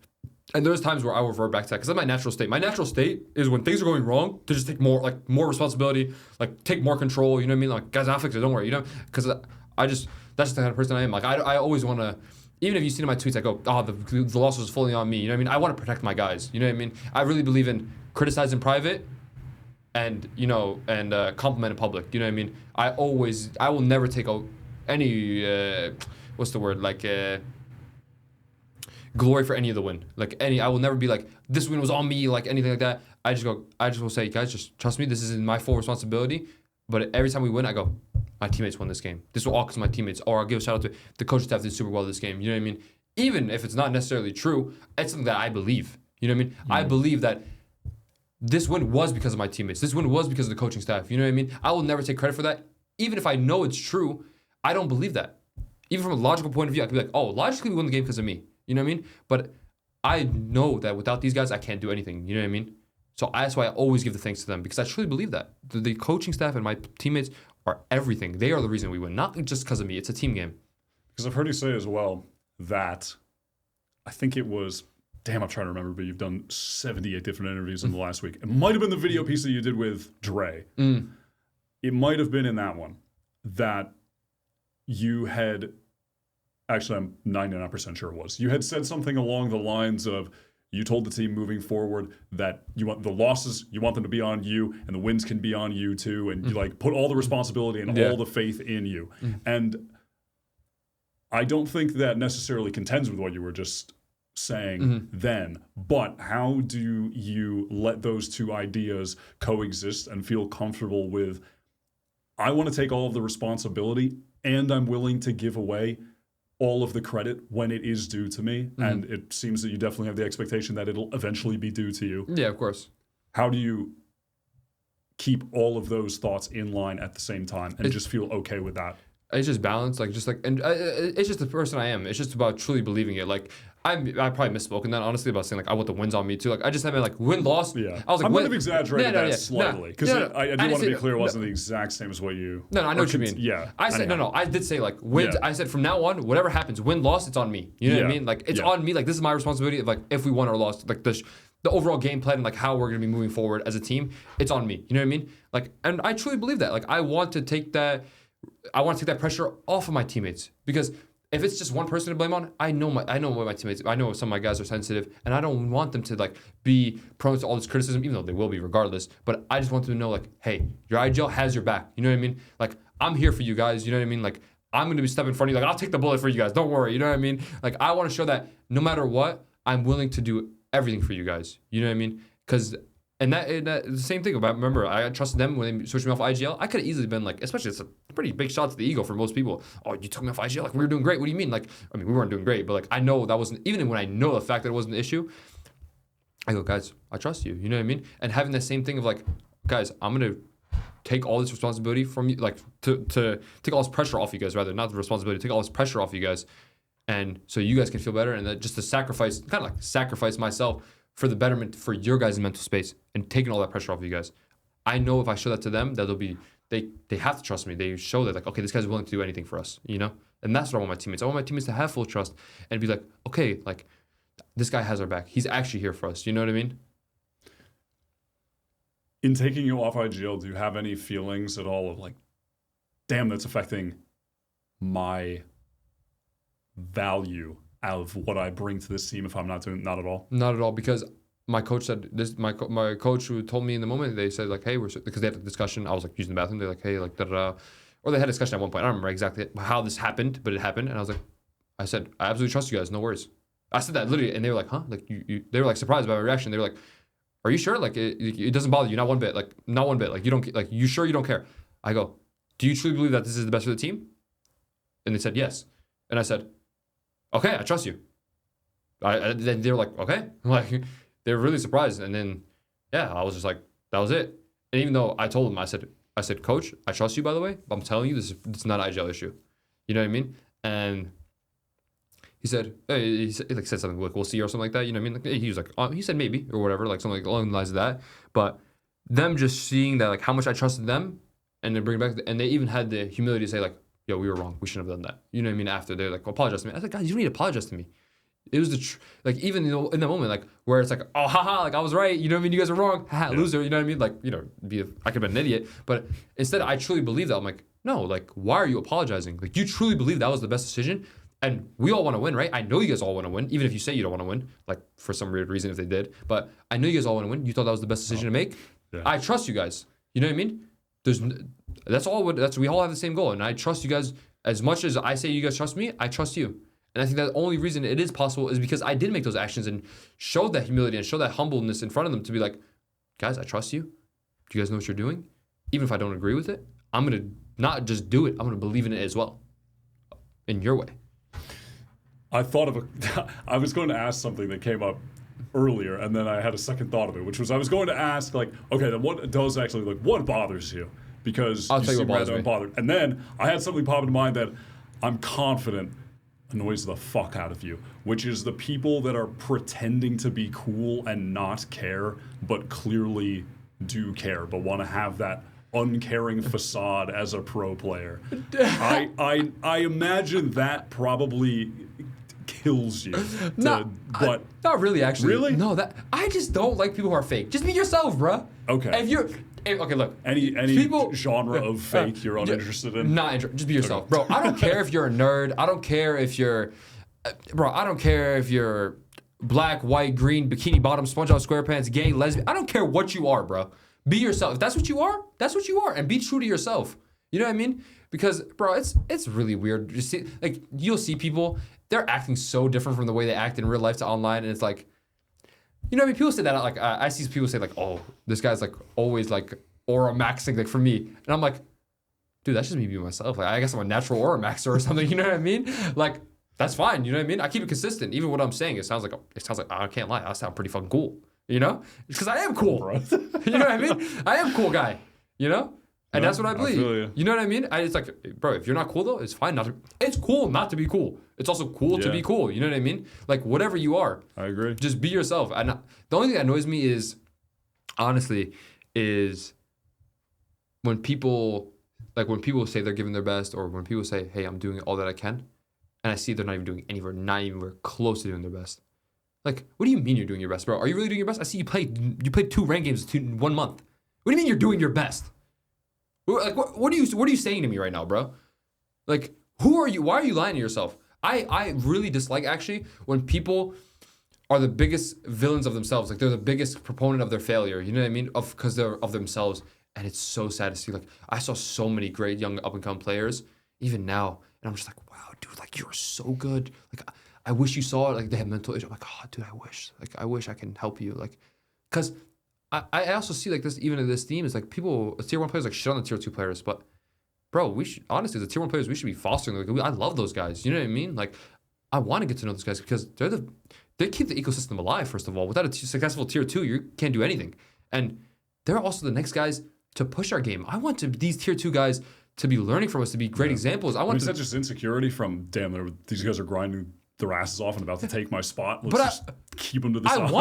And there's times where I will revert back to that, because that's my natural state. My natural state is when things are going wrong, to just take more responsibility, like take more control. You know what I mean? Like, guys, I'll fix it. Don't worry. You know, because that's just the kind of person I am. Like, I always want to. Even if you've seen in my tweets, I go, oh, the loss was fully on me. You know what I mean? I want to protect my guys. You know what I mean? I really believe in criticize in private, and compliment in public. You know what I mean? I will never take any what's the word, like glory for any of the win. I will never be like, this win was on me, like anything like that. I just will say, guys, just trust me, this is my full responsibility. But every time we win, I go, my teammates won this game. This will all because of my teammates. Or I'll give a shout out to the coaching staff did super well this game. You know what I mean? Even if it's not necessarily true, it's something that I believe. You know what I mean? I believe that this win was because of my teammates. This win was because of the coaching staff. You know what I mean? I will never take credit for that. Even if I know it's true, I don't believe that. Even from a logical point of view, I could be like, oh, logically we won the game because of me. You know what I mean? But I know that without these guys, I can't do anything. You know what I mean? So that's why I always give the thanks to them, because I truly believe that. The coaching staff and my teammates are everything. They are the reason we win, not just because of me. It's a team game. Because I've heard you say as well that I think it was, I'm trying to remember, but you've done 78 different interviews in the last week. It might have been the video piece that you did with Dre. It might have been in that one that you had, actually I'm 99% sure it was, you had said something along the lines of, you told the team moving forward that you want the losses, you want them to be on you, and the wins can be on you too, and you like put all the responsibility and all the faith in you. And I don't think that necessarily contends with what you were just saying then, but how do you let those two ideas coexist and feel comfortable with, I want to take all of the responsibility and I'm willing to give away all of the credit when it is due to me, and it seems that you definitely have the expectation that it'll eventually be due to you. Yeah, of course. How do you keep all of those thoughts in line at the same time and just feel okay with that? It's just balance, and it's just the person I am. It's just about truly believing it. Like I probably misspoke in that, honestly, about saying like I want the wins on me too. Like I just haven't like win loss. Yeah, I was like, I might have exaggerated that slightly because I do want to be clear, it wasn't the exact same as what you. No, I know what you mean. Yeah, I said no. I did say like wins. I said from now on, whatever happens, win loss, it's on me. You know what I mean? Like it's on me. Like this is my responsibility. Of, like if we won or lost, like the overall game plan and like how we're gonna be moving forward as a team, it's on me. You know what I mean? Like, and I truly believe that. Like I want to take that pressure off of my teammates, because if it's just one person to blame on, I know what my teammates, I know some of my guys are sensitive, and I don't want them to like be prone to all this criticism, even though they will be regardless. But I just want them to know like, hey, your IGL has your back. You know what I mean? Like I'm here for you guys. You know what I mean? Like I'm gonna be stepping in front of you. Like I'll take the bullet for you guys. Don't worry. You know what I mean? Like I want to show that no matter what, I'm willing to do everything for you guys. You know what I mean? Because And the same thing about, remember, I trusted them when they switched me off IGL. I could have easily been like, especially it's a pretty big shot to the ego for most people. Oh, you took me off IGL? Like, we were doing great. What do you mean? Like, I mean, we weren't doing great, but like, I know that wasn't, even when I know the fact that it wasn't an issue, I go, guys, I trust you. You know what I mean? And having that same thing of like, guys, I'm going to take all this responsibility from you, like, to take all this pressure off you guys, rather, not the responsibility, take all this pressure off you guys. And so you guys can feel better. And that just to sacrifice, kind of like sacrifice myself for the betterment for your guys' mental space and taking all that pressure off of you guys. I know if I show that to them, that they'll be, they have to trust me. They show that like, okay, this guy's willing to do anything for us, you know? And that's what I want my teammates. I want my teammates to have full trust and be like, okay, like this guy has our back. He's actually here for us. You know what I mean? In taking you off IGL, do you have any feelings at all of like, damn, that's affecting my value out of what I bring to this team if I'm not doing, not at all? Not at all, because my coach said this. My coach who told me in the moment, they said like, hey, because they had a discussion. I was like using the bathroom. They're like, hey, like da-da-da. Or they had a discussion at one point. I don't remember exactly how this happened, but it happened. And I was like, I said, I absolutely trust you guys. No worries. I said that literally, and they were like, huh? Like they were like surprised by my reaction. They were like, are you sure? Like it doesn't bother you, not one bit. Like not one bit. Like you don't, like you sure you don't care? I go, do you truly believe that this is the best for the team? And they said yes. And I said, okay, I trust you. Then they were like, okay, like they were really surprised. And then, yeah, I was just like, that was it. And even though I told him, I said, Coach, I trust you, by the way, but I'm telling you, this is not an IGL issue. You know what I mean? And he said, hey, he said something like, we'll see or something like that. You know what I mean? Like, he was like, he said maybe or whatever, like something like along the lines of that. But them just seeing that, like how much I trusted them, and then bring it back, and they even had the humility to say like, yo, we were wrong. We shouldn't have done that. You know what I mean? After they're like, well, apologize to me. I was like, guys, you don't need to apologize to me. It was like, even in that moment, like where it's like, oh, haha, like I was right. You know what I mean? You guys are wrong. Haha, loser. You know what I mean? Like, you know, I could have been an idiot. But instead, I truly believe that. I'm like, no, like, why are you apologizing? Like, you truly believe that was the best decision? And we all want to win, right? I know you guys all want to win, even if you say you don't want to win, like for some weird reason if they did. But I know you guys all want to win. You thought that was the best decision to make. Yeah. I trust you guys. You know what I mean? We all have the same goal, and I trust you guys as much as I say you guys trust me. I trust you, and I think that the only reason it is possible is because I did make those actions and showed that humility and showed that humbleness in front of them to be like, guys, I trust you. Do you guys know what you're doing? Even if I don't agree with it, I'm gonna not just do it. I'm gonna believe in it as well, in your way. I was going to ask something that came up earlier, and then I had a second thought of it, which was I was going to ask, like, okay, then what does actually, like, what bothers you? Because I'll you tell you seem what bothers rather me. unbothered. And then I had something pop into mind that I'm confident annoys the fuck out of you, which is the people that are pretending to be cool and not care, but clearly do care, but want to have that uncaring facade as a pro player. I imagine that probably kills you. Not really, actually. Really? No, I just don't like people who are fake. Just be yourself, bruh. Okay. Okay, look. Any people, genre of fake you're uninterested in? Just be yourself, bro. I don't care if you're a nerd. I don't care if you're, I don't care if you're black, white, green, bikini bottom, SpongeBob SquarePants, gay, lesbian. I don't care what you are, bro. Be yourself. If that's what you are, that's what you are, and be true to yourself. You know what I mean? Because, bro, it's really weird. You see, like, you'll see people, they're acting so different from the way they act in real life to online, and it's like, you know what I mean? People say that, like, I see people say, like, oh, this guy's, like, always, like, aura maxing, like, for me. And I'm like, dude, that's just me being myself. Like, I guess I'm a natural aura maxer or something, you know what I mean? Like, that's fine, you know what I mean? I keep it consistent. Even what I'm saying, it sounds like, I can't lie, I sound pretty fucking cool, you know? Because I am cool, bro. You know what I mean? I am a cool guy, you know? And that's what I believe. feel you. Know what I mean? It's like, bro, if you're not cool though, it's fine not to. It's cool not to be cool. It's also cool to be cool. You know what I mean? Like whatever you are. I agree. Just be yourself. And the only thing that annoys me is, honestly, is when people say they're giving their best, or when people say, hey, I'm doing all that I can, and I see they're not even anywhere close to doing their best. Like, what do you mean you're doing your best, bro? Are you really doing your best? I see you played 2 ranked games in 1 month. What do you mean you're doing your best? Like, what are you saying to me right now, bro? Like, who are you? Why are you lying to yourself? I really dislike, actually, when people are the biggest villains of themselves. Like, they're the biggest proponent of their failure. You know what I mean? Because they're of themselves. And it's so sad to see. Like, I saw so many great young up-and-coming players, even now. And I'm just like, wow, dude, like, you're so good. Like, I wish you saw it. Like, they have mental issues. I'm like, oh, dude, I wish I can help you. Like, because I also see, like, this, even in this team, is like people, tier 1 players, like, shit on the tier 2 players. But, bro, we should, honestly, the tier 1 players, we should be fostering. Like, I love those guys. You know what I mean? Like, I want to get to know those guys because they keep the ecosystem alive, first of all. Without a successful tier 2, you can't do anything. And they're also the next guys to push our game. I want these tier 2 guys to be learning from us, to be great examples. Is that just insecurity from, damn, these guys are grinding their asses off and about to take my spot? Let's just keep them to the side. I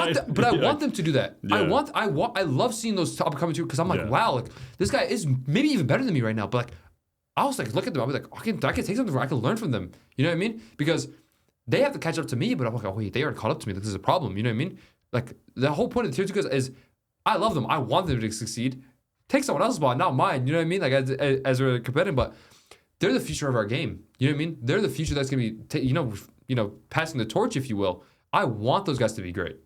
want them to do that. Yeah. I love seeing those up coming too, because I'm like, wow, like this guy is maybe even better than me right now. But like, I was like, look at them. I was like, I can take something I can learn from them. You know what I mean? Because they have to catch up to me, but I'm like, oh wait, they already caught up to me. Like, this is a problem. You know what I mean? Like, the whole point of the tier 2 guys is, I love them. I want them to succeed. Take someone else's spot, not mine. You know what I mean? Like, as we're competing, but they're the future of our game. You know what I mean? They're the future that's gonna be, passing the torch, if you will. I want those guys to be great.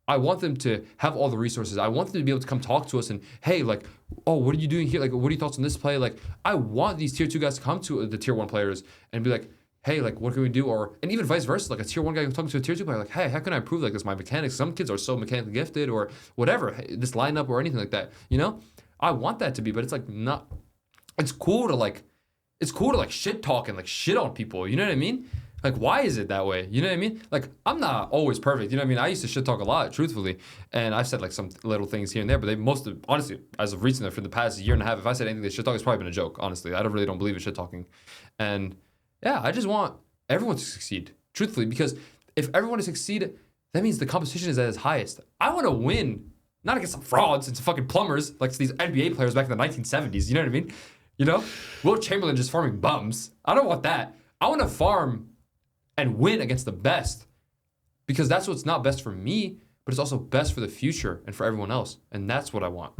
I want them to have all the resources. I want them to be able to come talk to us and, hey, like, oh, what are you doing here? Like, what are your thoughts on this play? Like, I want these tier 2 guys to come to the tier 1 players and be like, hey, like, what can we do? And even vice versa, like a tier 1 guy talking to a tier 2 player, like, hey, how can I improve like this? My mechanics. Some kids are so mechanically gifted, or whatever, this lineup or anything like that. You know, I want that to be, but it's like not. It's cool to shit talk and like shit on people. You know what I mean? Like, why is it that way? You know what I mean? Like, I'm not always perfect. You know what I mean? I used to shit talk a lot, truthfully. And I've said like some little things here and there, but honestly, as of recently, for the past year and a half, if I said anything that shit talk, it's probably been a joke, honestly. I don't believe in shit talking. And yeah, I just want everyone to succeed, truthfully, because if everyone to succeed, that means the competition is at its highest. I want to win, not against some frauds and some fucking plumbers, like these NBA players back in the 1970s. You know what I mean? You know? Will Chamberlain just farming bums. I don't want that. I want to farm and win against the best, because that's what's not best for me, but it's also best for the future and for everyone else. And that's what I want.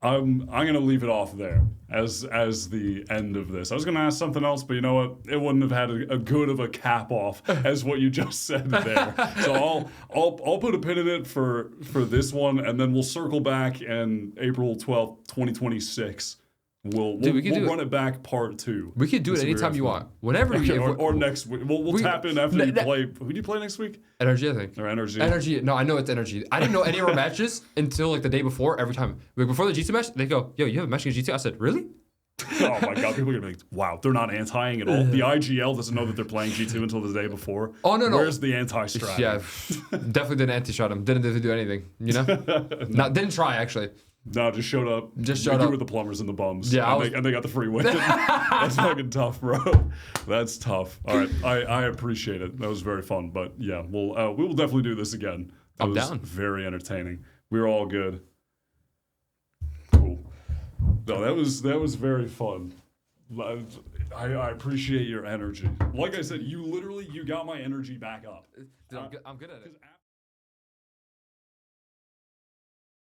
I'm gonna leave it off there as the end of this. I was gonna ask something else, but you know what? It wouldn't have had a good of a cap off as what you just said there. So I'll put a pin in it for this one, and then we'll circle back in April 12th, 2026. We'll run it back part 2. We could do it anytime you want. Whenever okay, you or next week. We'll tap in after you play. Who do you play next week? Energy, I think. Or Energy? Energy. No, I know it's Energy. I didn't know any of our matches until like the day before. Every time, like before the G2 match, they go, "Yo, you have a match against G2?" I said, "Really?" Oh my god, people are gonna be like, wow, they're not anti-ing at all. The IGL doesn't know that they're playing G2 until the day before. Oh no. Where's the anti-strat? Yeah, definitely didn't anti-shot him. Didn't do anything. You know, didn't try actually. No, just showed up. Just showed up with the plumbers and the bums. Yeah, and they got the free win. That's fucking tough, bro. That's tough. All right, I appreciate it. That was very fun. But yeah, we will definitely do this again. That was down. Very entertaining. We were all good. Cool. No, that was very fun. I appreciate your energy. Like I said, you got my energy back up. Dude, I'm good at it.